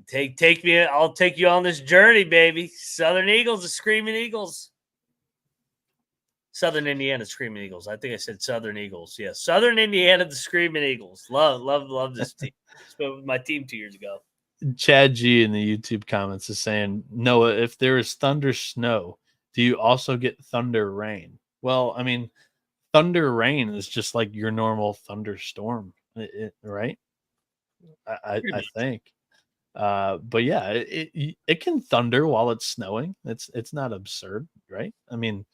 Take me. I'll take you on this journey, baby. Southern Eagles, the Screaming Eagles. Southern Indiana, Screaming Eagles. I think I said Southern Eagles. Yeah, Southern Indiana, the Screaming Eagles. Love this team. Spent with my team 2 years ago. Chad G in the YouTube comments is saying, Noah, if there is thunder snow, do you also get thunder rain? Well, I mean, thunder rain is just like your normal thunderstorm, right? I think. But yeah, it can thunder while it's snowing. It's not absurd, right? I mean,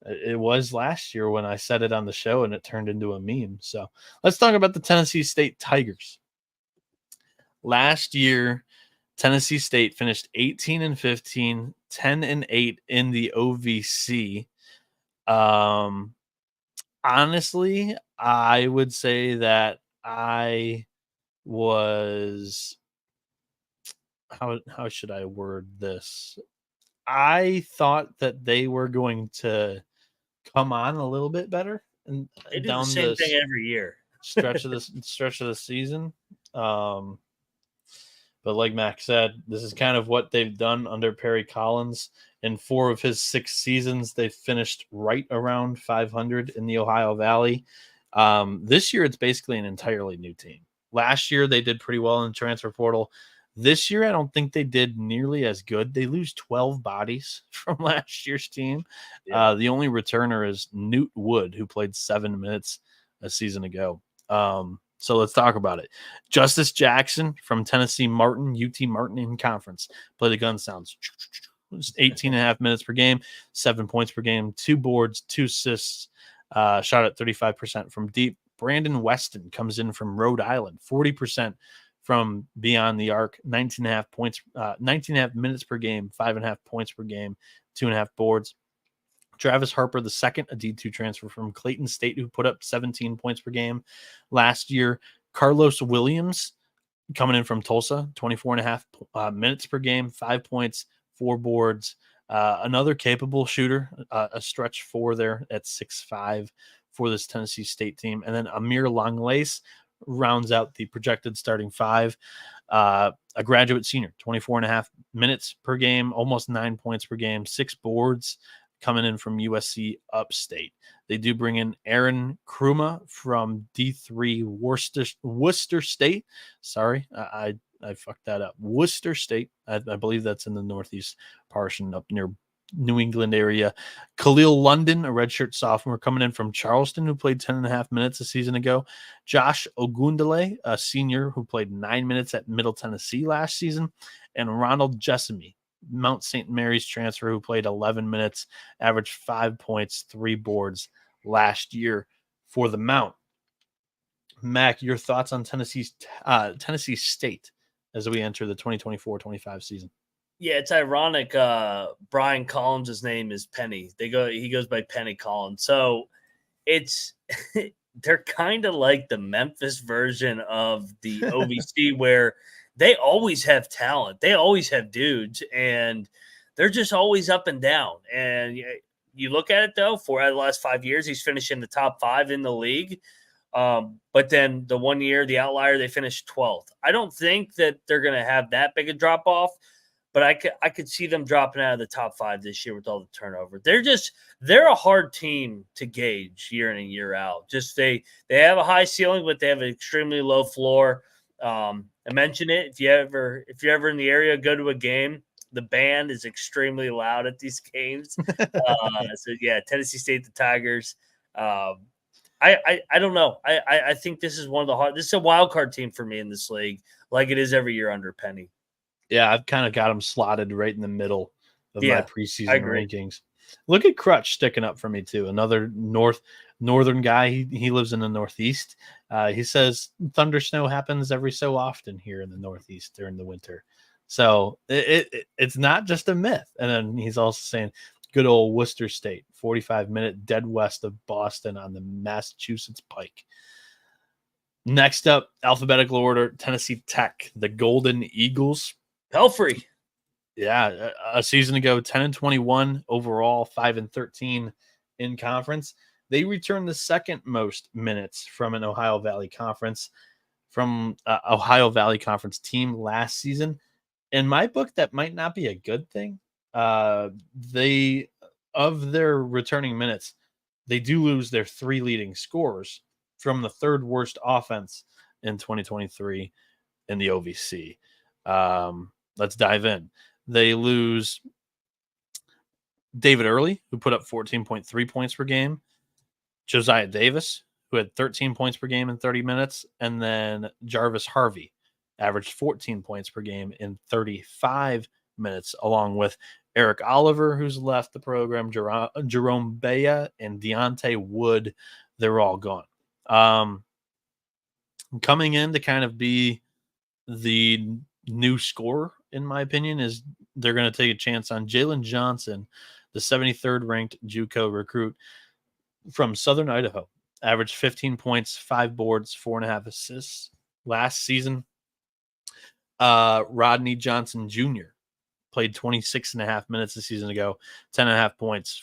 it was last year when I said it on the show and it turned into a meme. So let's talk about the Tennessee State Tigers. Last year, Tennessee State finished 18-15, 10-8 in the OVC. Honestly, I would say that I was how should I word this? I thought that they were going to come on a little bit better and They do the down same the thing every year. stretch of the season. But like Mac said, this is kind of what they've done under Perry Collins. In 4 of his 6 seasons, they've finished right around 500 in the Ohio Valley. This year, it's basically an entirely new team. Last year, they did pretty well in the transfer portal. This year, I don't think they did nearly as good. They lose 12 bodies from last year's team. Yeah. The only returner is Newt Wood, who played 7 minutes a season ago. So let's talk about it. Justice Jackson from Tennessee Martin, UT Martin in conference. Play the gun sounds. 18.5 minutes per game, 7 points per game, 2 boards, 2 assists, shot at 35% from deep. Brandon Weston comes in from Rhode Island, 40% from beyond the arc, 19.5 points, 19.5 minutes per game, 5.5 points per game, 2.5 boards. Travis Harper, the second, a D2 transfer from Clayton State, who put up 17 points per game last year. Carlos Williams, coming in from Tulsa, 24.5 minutes per game, 5 points, 4 boards. Another capable shooter, a stretch 4 there at 6'5" for this Tennessee State team. And then Amir Longlace rounds out the projected starting 5. A graduate senior, 24.5 minutes per game, almost 9 points per game, 6 boards, coming in from USC Upstate. They do bring in Aaron Kruma from D3 Worcester State. Sorry, I fucked that up. Worcester State. I believe that's in the northeast portion up near New England area. Khalil London, a redshirt sophomore, coming in from Charleston, who played 10.5 minutes a season ago. Josh Ogundele, a senior who played 9 minutes at Middle Tennessee last season. And Ronald Jessamy, Mount St. Mary's transfer, who played 11 minutes, averaged 5 points, 3 boards last year for the Mount. Mac, your thoughts on Tennessee State as we enter the 2024-25 season? Yeah, it's ironic. Brian Collins' name is Penny. He goes by Penny Collins. So it's they're kind of like the Memphis version of the OVC, where they always have talent. They always have dudes, and they're just always up and down. And you look at it, though, 4 out of the last 5 years, he's finished in the top 5 in the league. But then the 1 year, the outlier, they finished 12th. I don't think that they're going to have that big a drop-off, but I could see them dropping out of the top 5 this year with all the turnover. They're a hard team to gauge year in and year out. Just they have a high ceiling, but they have an extremely low floor. I mentioned it. If you're ever in the area, go to a game. The band is extremely loud at these games. So yeah, Tennessee State, the Tigers. I don't know. I think this is one of the hard. This is a wild card team for me in this league, like it is every year under Penny. Yeah, I've kind of got them slotted right in the middle of my preseason rankings. Look at Crutch sticking up for me too. Another northern guy. He lives in the Northeast. He says thunder snow happens every so often here in the Northeast during the winter. So it's not just a myth. And then he's also saying good old Worcester State, 45-minute dead west of Boston on the Massachusetts Pike. Next up, alphabetical order, Tennessee Tech, the Golden Eagles. Pelfrey. Yeah, a season ago, 10-21 overall, 5-13 in conference. They returned the second most minutes from an Ohio Valley Conference team last season. In my book, that might not be a good thing. They, of their returning minutes, they do lose their 3 leading scorers from the 3rd worst offense in 2023 in the OVC. Let's dive in. They lose David Early, who put up 14.3 points per game. Josiah Davis, who had 13 points per game in 30 minutes. And then Jarvis Harvey, averaged 14 points per game in 35 minutes, along with Eric Oliver, who's left the program, Jerome Bea, and Deontay Wood. They're all gone. Coming in to kind of be the new scorer, in my opinion, is they're going to take a chance on Jalen Johnson, the 73rd ranked JUCO recruit from Southern Idaho. Averaged 15 points, 5 boards, 4.5 assists last season. Rodney Johnson Jr. played 26.5 minutes a season ago, 10.5 points,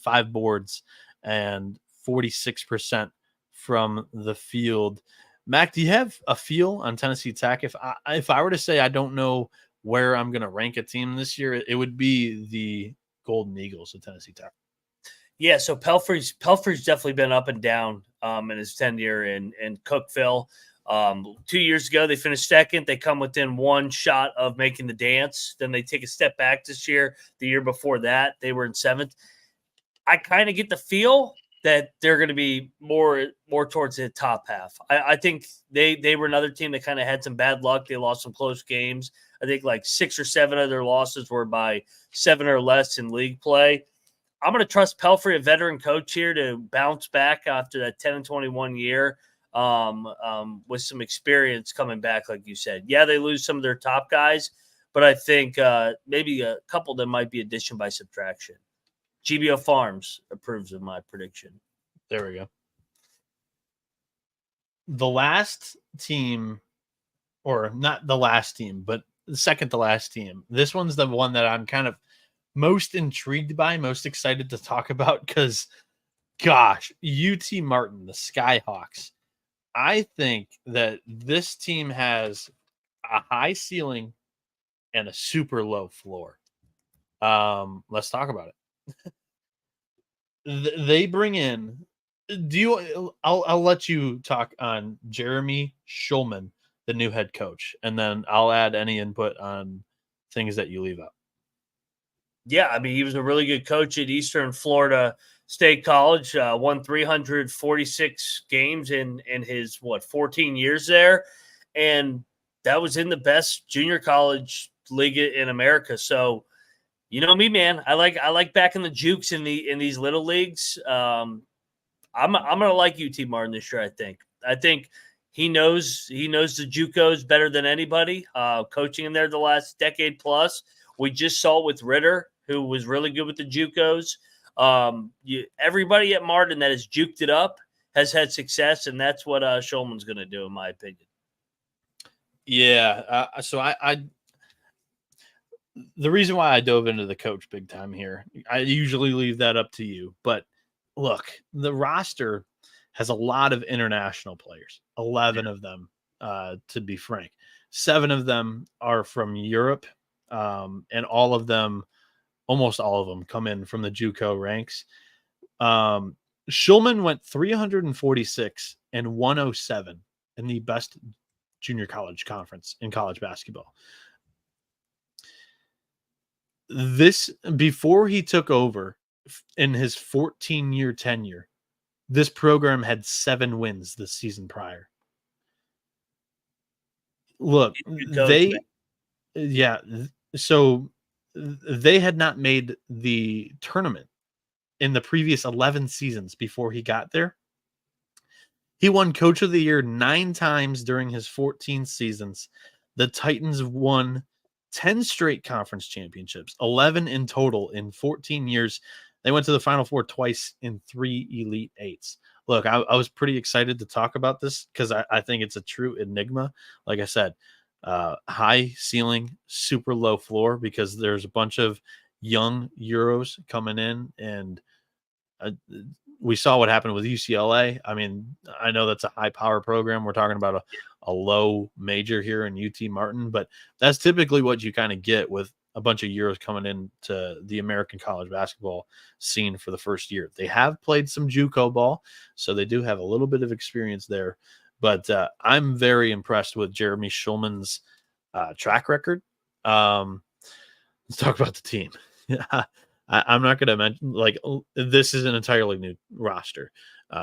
5 boards, and 46% from the field. Mac, do you have a feel on Tennessee Tech? If I were to say I don't know where I'm going to rank a team this year, it would be the Golden Eagles of Tennessee Tech. Yeah, so Pelfrey's definitely been up and down in his tenure in Cookeville. 2 years ago, they finished second. They come within one shot of making the dance. Then they take a step back this year. The year before that, they were in seventh. I kind of get the feel that they're going to be more towards the top half. I think they were another team that kind of had some bad luck. They lost some close games. I think like 6 or 7 of their losses were by 7 or less in league play. I'm going to trust Pelfrey, a veteran coach here, to bounce back after that 10-21 year with some experience coming back, like you said. Yeah, they lose some of their top guys, but I think maybe a couple of them might be addition by subtraction. GBO Farms approves of my prediction. There we go. The last team, or not the last team, but the second to last team. This one's the one that I'm kind of most intrigued by, most excited to talk about because, gosh, UT Martin, the Skyhawks. I think that this team has a high ceiling and a super low floor. Let's talk about it. They bring in. I'll let you talk on Jeremy Schulman, the new head coach, and then I'll add any input on things that you leave out. Yeah, I mean, he was a really good coach at Eastern Florida State College, won 346 games in his, 14 years there. And that was in the best junior college league in America. So, you know me, man. I like backing the jukes in these little leagues. I'm gonna like UT Martin this year. I think he knows the JUCOs better than anybody. Coaching in there the last decade plus. We just saw with Ritter, who was really good with the JUCOs. Everybody at Martin that has juked it up has had success, and that's what Schulman's going to do, in my opinion. Yeah. So I the reason why I dove into the coach big time here, I usually leave that up to you. But look, the roster has a lot of international players, 11 of them, to be frank. 7 of them are from Europe, and almost all of them come in from the JUCO ranks. Schulman went 346 and 107 in the best junior college conference in college basketball. This, before he took over in his 14-year tenure, this program had 7 wins this season prior. Look, so they had not made the tournament in the previous 11 seasons before he got there. He won Coach of the Year 9 times during his 14 seasons. The Titans won 10 straight conference championships, 11 in total in 14 years. They went to the Final Four twice in 3 Elite Eights. Look, I was pretty excited to talk about this because I think it's a true enigma. Like I said, high ceiling, super low floor, because there's a bunch of young Euros coming in, and we saw what happened with UCLA. I mean, I know that's a high power program. We're talking about a low major here in UT Martin, but that's typically what you kind of get with a bunch of Euros coming into the American college basketball scene for the first year. They have played some JUCO ball, so they do have a little bit of experience there. But I'm very impressed with Jeremy Schulman's track record. Let's talk about the team. I'm not going to mention, this is an entirely new roster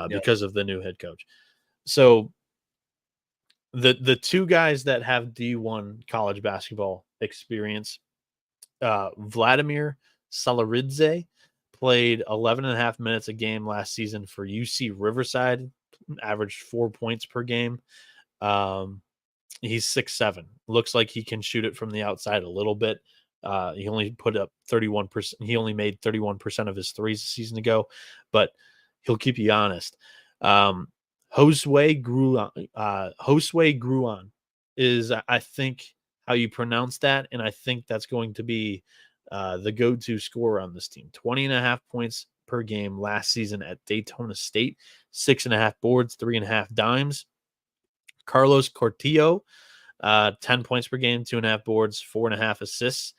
because of the new head coach. So the two guys that have D1 college basketball experience, Vladimir Salaridze played 11.5 minutes a game last season for UC Riverside, averaged 4 points per game. He's 6'7". Looks like he can shoot it from the outside a little bit. He only put up 31%. He only made 31% of his threes a season ago, but he'll keep you honest. Josue Gruan is, I think, how you pronounce that, and I think that's going to be the go-to scorer on this team. 20.5 points per game last season at Daytona State, 6.5 boards, 3.5 dimes. Carlos Cortillo, 10 points per game, 2.5 boards, 4.5 assists.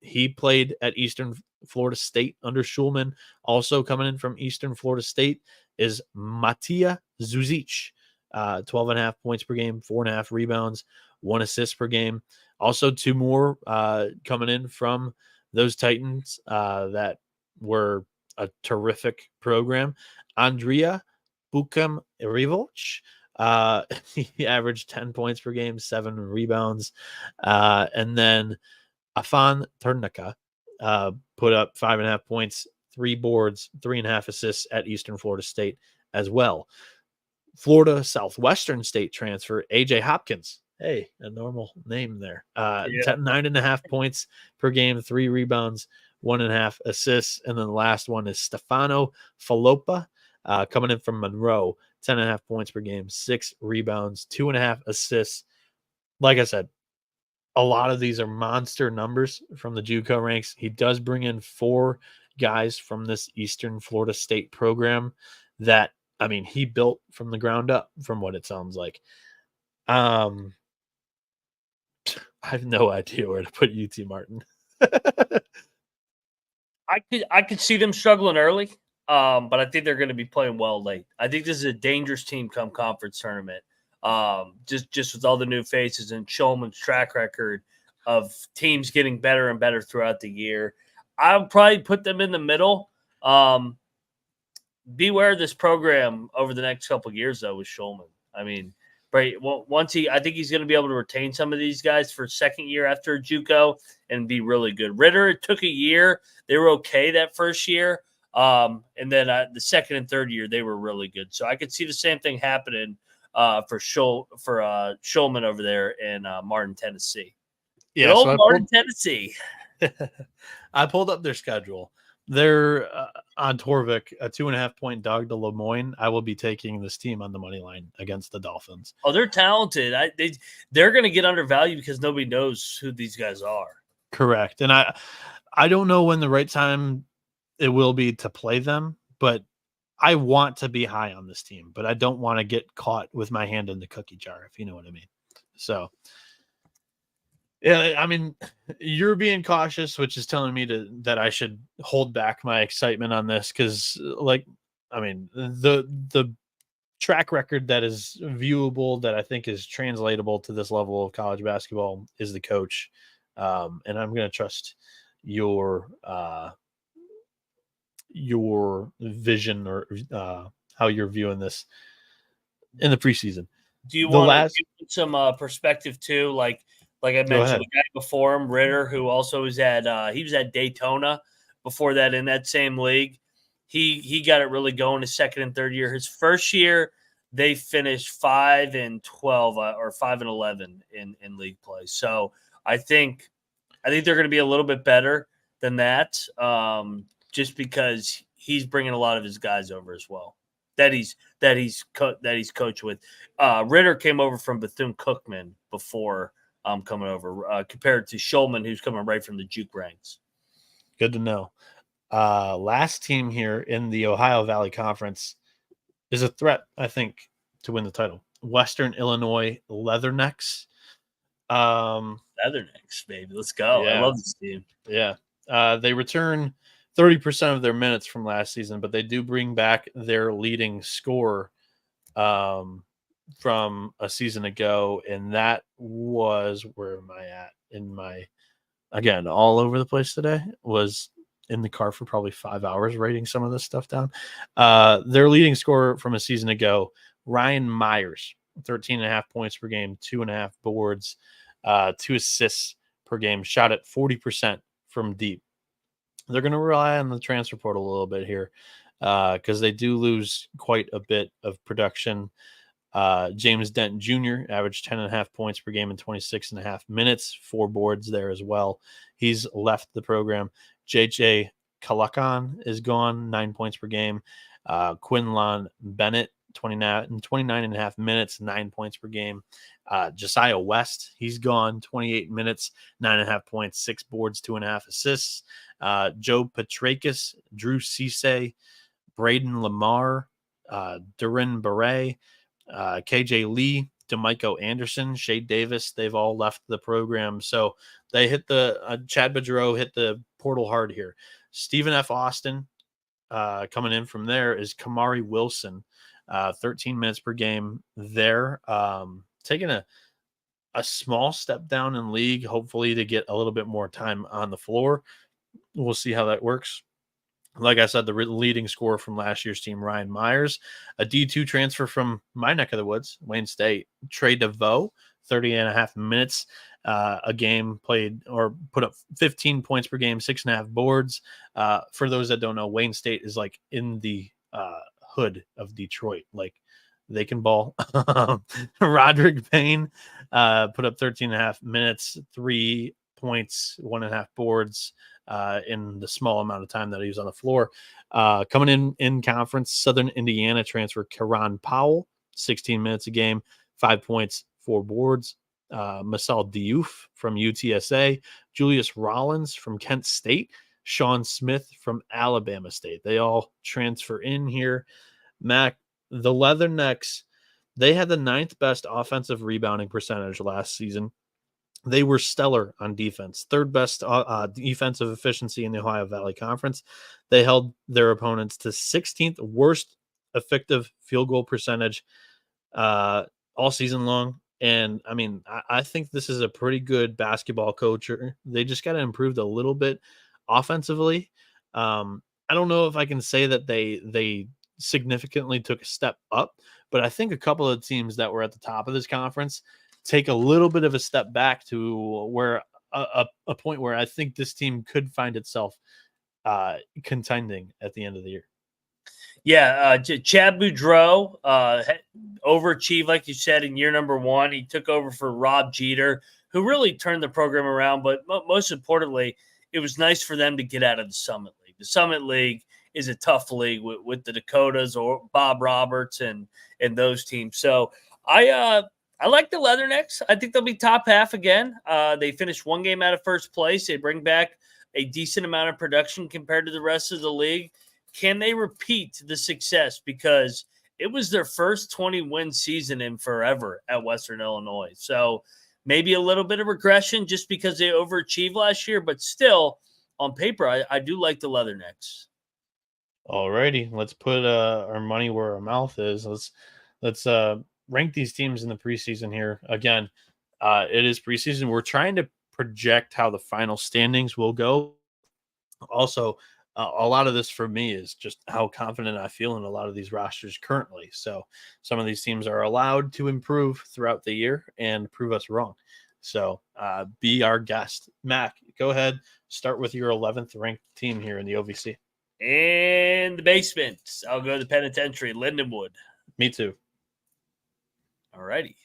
He played at Eastern Florida State under Schulman. Also coming in from Eastern Florida State is Matija Zuzic, 12.5 points per game, 4.5 rebounds, 1 assist per game. Also 2 more coming in from those Titans that were a terrific program. Andrea Bukem Rivoc, he averaged 10 points per game, 7 rebounds. And then Afan Ternica put up 5.5 points, 3 boards, 3.5 assists at Eastern Florida State as well. Florida Southwestern State transfer, AJ Hopkins. Hey, a normal name there. 9.5 points per game, 3 rebounds, 1.5 assists. And then the last one is Stefano Falopa, coming in from Monroe, 10.5 points per game, 6 rebounds, 2.5 assists. Like I said, a lot of these are monster numbers from the JUCO ranks. He does bring in 4 guys from this Eastern Florida State program that, I mean, he built from the ground up, from what it sounds like. I have no idea where to put UT Martin. I could see them struggling early, but I think they're going to be playing well late. I think this is a dangerous team come conference tournament. Just with all the new faces and Schulman's track record of teams getting better and better throughout the year. I'll probably put them in the middle. Beware of this program over the next couple of years, though, with Schulman. I mean, right, once I think he's going to be able to retain some of these guys for second year after JUCO and be really good. Ritter, it took a year. They were okay that first year. And then the second and third year, they were really good. So I could see the same thing happening for Schulman over there in Martin, Tennessee. Yeah, so Martin, Tennessee. I pulled up their schedule. They're on Torvik, a 2.5 point dog to Lemoyne. I will be taking this team on the money line against the Dolphins. Oh, they're talented. They're going to get undervalued because nobody knows who these guys are. Correct. And I don't know when the right time it will be to play them, but I want to be high on this team, but I don't want to get caught with my hand in the cookie jar, if you know what I mean. So, yeah, I mean, you're being cautious, which is telling me that I should hold back my excitement on this because, like, I mean, the track record that is viewable, that I think is translatable to this level of college basketball is the coach. And I'm going to trust your vision or how you're viewing this in the preseason. Do you want to give some perspective too? Like I mentioned, the guy before him, Ritter, who also was at he was at Daytona before that in that same league. He got it really going his second and third year. His first year, they finished 5-12 or 5-11 in league play. So I think they're going to be a little bit better than that, just because he's bringing a lot of his guys over as well. That he's coached with. Ritter came over from Bethune-Cookman before coming over, compared to Schulman, who's coming right from the Juke ranks. Good to know. Last team here in the Ohio Valley Conference is a threat, I think, to win the title. Western Illinois Leathernecks. Leathernecks, baby. Let's go. Yeah. I love this team. Yeah. They return 30% of their minutes from last season, but they do bring back their leading scorer from a season ago, and that was, where am I at in my, again, all over the place today, was in the car for probably 5 hours writing some of this stuff down. Their leading scorer from a season ago, Ryan Myers, 13.5 points per game, 2.5 boards, 2 assists per game, shot at 40% from deep. They're going to rely on the transfer portal a little bit here because they do lose quite a bit of production. James Dent Jr. averaged 10.5 points per game in 26.5 minutes, 4 boards there as well. He's left the program. JJ Kalakan is gone, 9 points per game. Quinlan Bennett, 29.5 minutes, 9 points per game. Josiah West, he's gone, 28 minutes, 9.5 points, 6 boards, 2.5 assists. Joe Petrakis, Drew Cisse, Braden Lamar, Durin Beret, KJ Lee, DeMico Anderson, Shea Davis, they've all left the program. So they hit the Chad Bedreau hit the portal hard here. Stephen F. Austin coming in from there is Kamari Wilson, 13 minutes per game there. Taking a small step down in league, hopefully to get a little bit more time on the floor. We'll see how that works. Like I said, the leading scorer from last year's team, Ryan Myers, a D2 transfer from my neck of the woods, Wayne State. Trey DeVoe, 30.5 minutes a game played or put up 15 points per game, 6.5 boards. For those that don't know, Wayne State is like in the hood of Detroit. Like they can ball. Roderick Payne put up 13.5 minutes, 3 points, 1.5 boards. In the small amount of time that he was on the floor. Coming in conference, Southern Indiana transfer Karan Powell, 16 minutes a game, 5 points, 4 boards. Masal Diouf from UTSA, Julius Rollins from Kent State, Sean Smith from Alabama State. They all transfer in here. Mac, the Leathernecks, they had the 9th best offensive rebounding percentage last season. They were stellar on defense, 3rd best defensive efficiency in the Ohio Valley Conference. They held their opponents to 16th worst effective field goal percentage all season long. And, I mean, I think this is a pretty good basketball coach. They just got to improve a little bit offensively. I don't know if I can say that they significantly took a step up, but I think a couple of teams that were at the top of this conference take a little bit of a step back to where a point where I think this team could find itself contending at the end of the year. Yeah, Chad Boudreau overachieved, like you said, in year number 1. He took over for Rob Jeter, who really turned the program around. But most importantly, it was nice for them to get out of the Summit League. The Summit League is a tough league with the Dakotas or Bob Roberts and those teams. So I like the Leathernecks. I think they'll be top half again. They finished 1 game out of first place. They bring back a decent amount of production compared to the rest of the league. Can they repeat the success? Because it was their first 20-win season in forever at Western Illinois. So maybe a little bit of regression just because they overachieved last year, but still, on paper, I do like the Leathernecks. All righty, let's put our money where our mouth is. Let's rank these teams in the preseason here. Again, it is preseason. We're trying to project how the final standings will go. Also, a lot of this for me is just how confident I feel in a lot of these rosters currently. So some of these teams are allowed to improve throughout the year and prove us wrong. So be our guest. Mac, go ahead. Start with your 11th ranked team here in the OVC. In the basement, I'll go to the penitentiary, Lindenwood. Me too. All righty.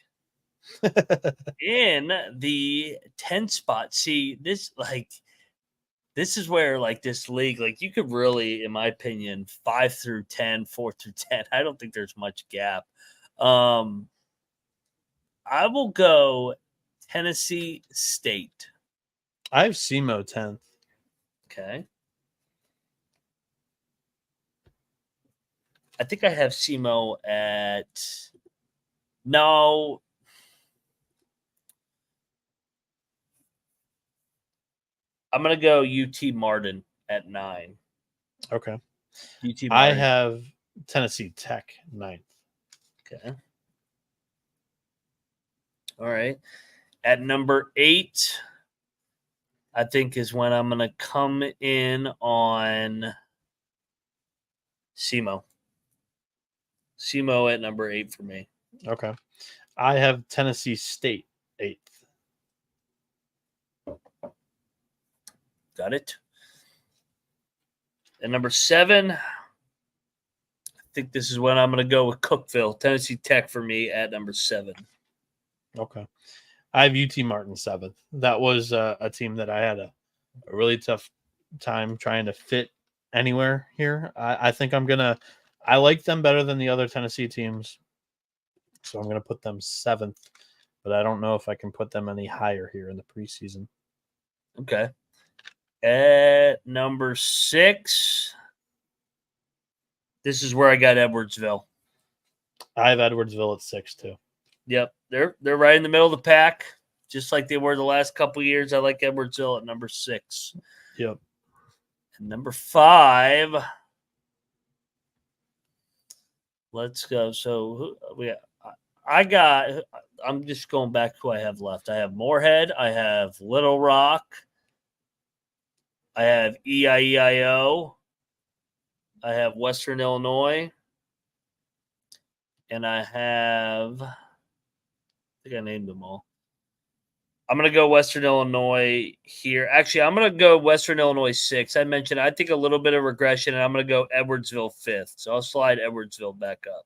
In the 10 spot, see, this is where this league, you could really, in my opinion, 5 through 10, 4 through 10. I don't think there's much gap. I will go Tennessee State. I have SEMO 10th. Okay. I think I have SEMO at no. I'm gonna go UT Martin at 9. Okay. UT Martin. I have Tennessee Tech 9th. Okay. All right. At number 8, I think is when I'm gonna come in on SEMO. SEMO at number 8 for me. Okay. I have Tennessee State 8th. Got it. And number 7, I think this is when I'm going to go with Cookeville, Tennessee Tech for me at number 7. Okay. I have UT Martin 7th. That was a team that I had a really tough time trying to fit anywhere here. I think I like them better than the other Tennessee teams. So I'm going to put them 7th, but I don't know if I can put them any higher here in the preseason. Okay. At number 6, this is where I got Edwardsville. I have Edwardsville at 6 too. Yep, they're right in the middle of the pack, just like they were the last couple of years. I like Edwardsville at number 6. Yep. And number 5, let's go. So I'm just going back to who I have left. I have Morehead. I have Little Rock. I have EIEIO. I have Western Illinois. And I think I named them all. I'm going to go Western Illinois here. Actually, I'm going to go Western Illinois 6. I mentioned, I think, a little bit of regression, and I'm going to go Edwardsville 5th. So I'll slide Edwardsville back up.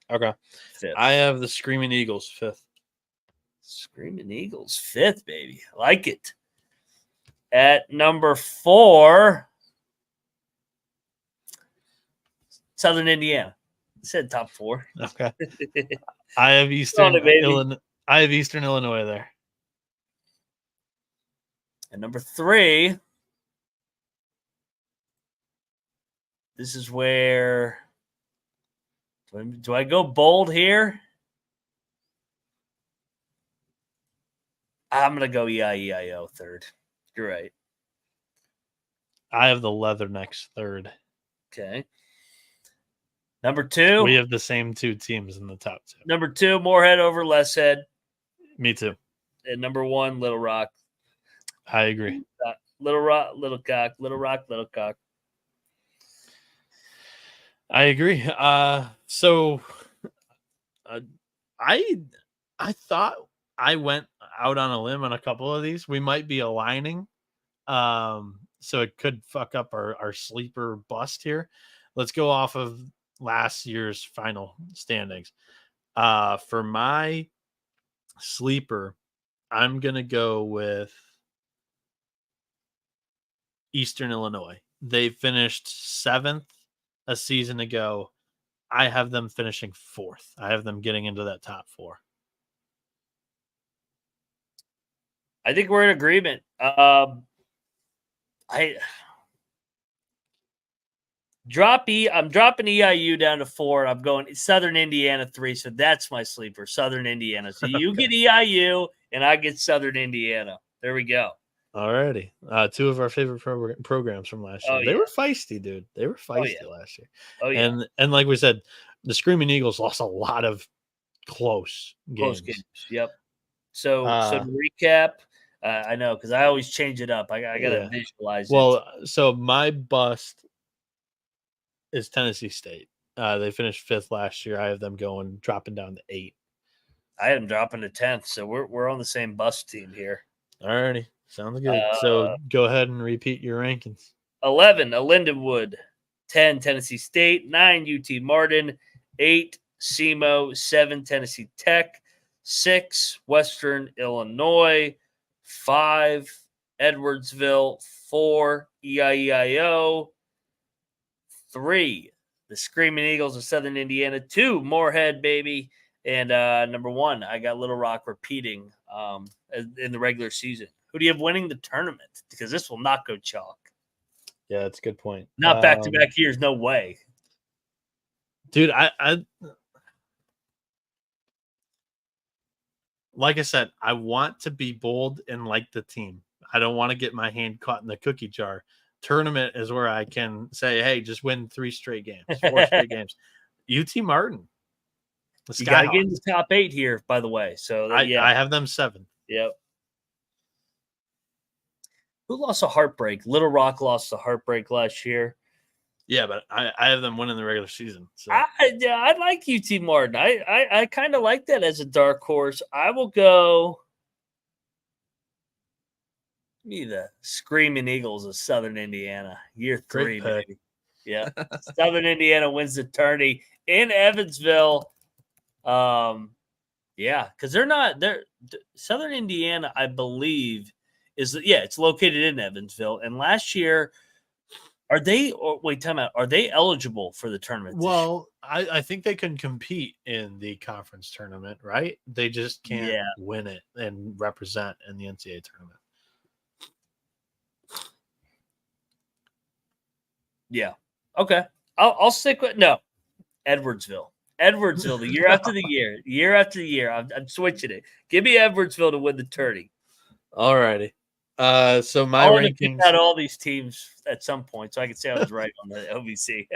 Okay. 5th. I have the Screaming Eagles 5th. Screaming Eagles 5th, baby. I like it. At number 4, Southern Indiana. I said top 4. Okay. I have Eastern Illinois there. And number 3, this is where do I go bold here? I'm going to go EIEIO 3rd. You're right. I have the Leathernecks 3rd. Okay. Number 2. We have the same 2 teams in the top 2. Number 2, Morehead over Lesshead. Me too. And number 1, Little Rock. I agree. Little Rock, Little Cock. Little Rock, Little Cock. I agree. So I thought I went out on a limb on a couple of these. We might be aligning. So it could fuck up our sleeper bust here. Let's go off of last year's final standings. For my sleeper, I'm going to go with Eastern Illinois. They finished 7th a season ago. I have them finishing 4th. I have them getting into that top 4. I think we're in agreement. I'm dropping EIU down to 4. I'm going Southern Indiana 3, so that's my sleeper, Southern Indiana. So you get EIU, and I get Southern Indiana. There we go. Alrighty. 2 of our favorite programs from last year. They were feisty, dude. They were feisty last year. Oh, yeah. And like we said, the Screaming Eagles lost a lot of close games. Yep. So to recap, I know, because I always change it up. I got to visualize it. Well, so my bust is Tennessee State. They finished 5th last year. I have them dropping down to 8. I had them dropping to 10th, so we're on the same bust team here. Alrighty. Sounds good. So go ahead and repeat your rankings. 11, Lindenwood. 10, Tennessee State. 9, UT Martin. 8, SEMO. 7, Tennessee Tech. 6, Western Illinois. 5, Edwardsville. 4, EIEIO. 3, the Screaming Eagles of Southern Indiana. 2, Morehead, baby. And number 1, I got Little Rock repeating in the regular season. Who do you have winning the tournament? Because this will not go chalk. Yeah, that's a good point. Not back-to-back years, no way. Dude, I like I said, I want to be bold and like the team. I don't want to get my hand caught in the cookie jar. Tournament is where I can say, hey, just win 3 straight games, 4 straight games. UT Martin. You got to get in the top 8 here, by the way. So I have them 7. Yep. Who lost a heartbreak? Little Rock lost a heartbreak last year. Yeah, but I have them winning the regular season. So I like UT Martin. I kind of like that as a dark horse. I will go. Me the Screaming Eagles of Southern Indiana, year 3, baby. Yeah, Southern Indiana wins the tourney in Evansville. Yeah, because they're Southern Indiana, I believe, it's located in Evansville. And last year, are they? Time out. Are they eligible for the tournament? Well, I think they can compete in the conference tournament, right? They just can't win it and represent in the NCAA tournament. Yeah. Okay. I'll stick with Edwardsville. Edwardsville, the year after the year after the year. I'm switching it. Give me Edwardsville to win the tourney. All righty. So my rankings out all these teams at some point, so I can say I was right on the OVC.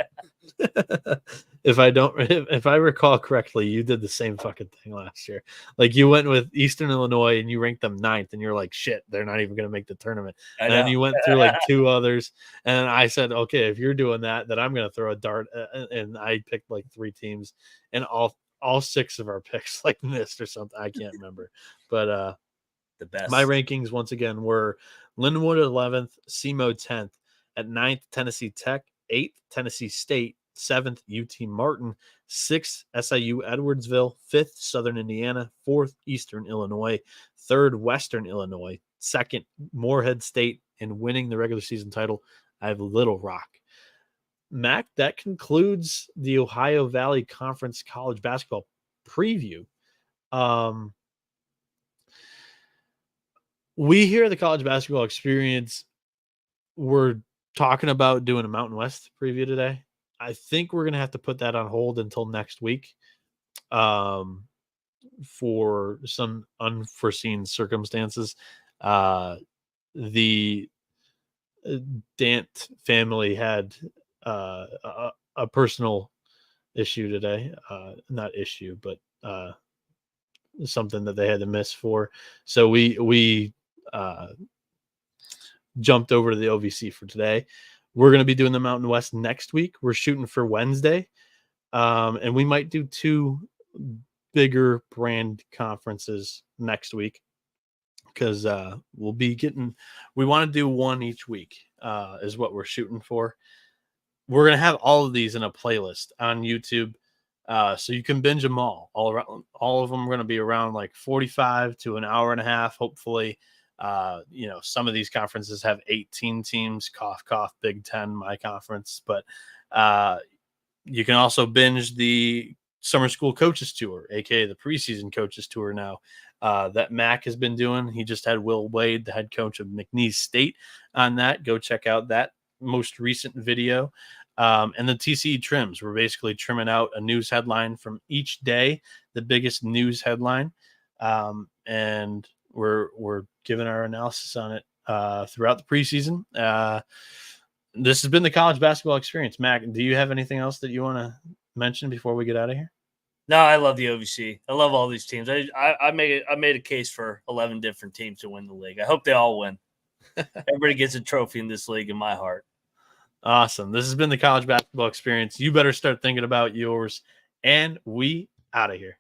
If I recall correctly, you did the same fucking thing last year. Like you went with Eastern Illinois and you ranked them 9th, and you're like, shit, they're not even going to make the tournament. And then you went through like 2 others, and I said, okay, if you're doing that, then I'm going to throw a dart, and I picked like 3 teams, and all 6 of our picks like missed or something. I can't remember, but the best. My rankings once again were Lindenwood 11th, SEMO 10th, at 9th Tennessee Tech, 8th Tennessee State, 7th UT Martin, 6th SIU Edwardsville, 5th Southern Indiana, 4th Eastern Illinois, 3rd Western Illinois, 2nd Morehead State, and winning the regular season title, I have Little Rock. Mac, that concludes the Ohio Valley Conference college basketball preview. We here at the College Basketball Experience, we're talking about doing a Mountain West preview today. I think we're going to have to put that on hold until next week for some unforeseen circumstances. The Dant family had a personal issue today. Not issue, but something that they had to miss for. So we jumped over to the OVC for today. We're going to be doing the Mountain West next week. We're shooting for Wednesday. And we might do 2 bigger brand conferences next week because we want to do 1 each week is what we're shooting for. We're going to have all of these in a playlist on YouTube. So you can binge them all around. All of them are going to be around like 45 to an hour and a half, hopefully. Some of these conferences have 18 teams, cough, cough, Big Ten, my conference. But you can also binge the Summer School Coaches Tour, aka the preseason Coaches Tour now, that Mac has been doing. He just had Will Wade, the head coach of McNeese State, on that. Go check out that most recent video. And the TCE trims. We're basically trimming out a news headline from each day, the biggest news headline. And we're giving our analysis on it throughout the preseason. This has been the College Basketball Experience. Mac, do you have anything else that you want to mention before we get out of here? No, I love the OVC. I love all these teams. I made a case for 11 different teams to win the league. I hope they all win. Everybody gets a trophy in this league in my heart. Awesome. This has been the College Basketball Experience. You better start thinking about yours, and we out of here.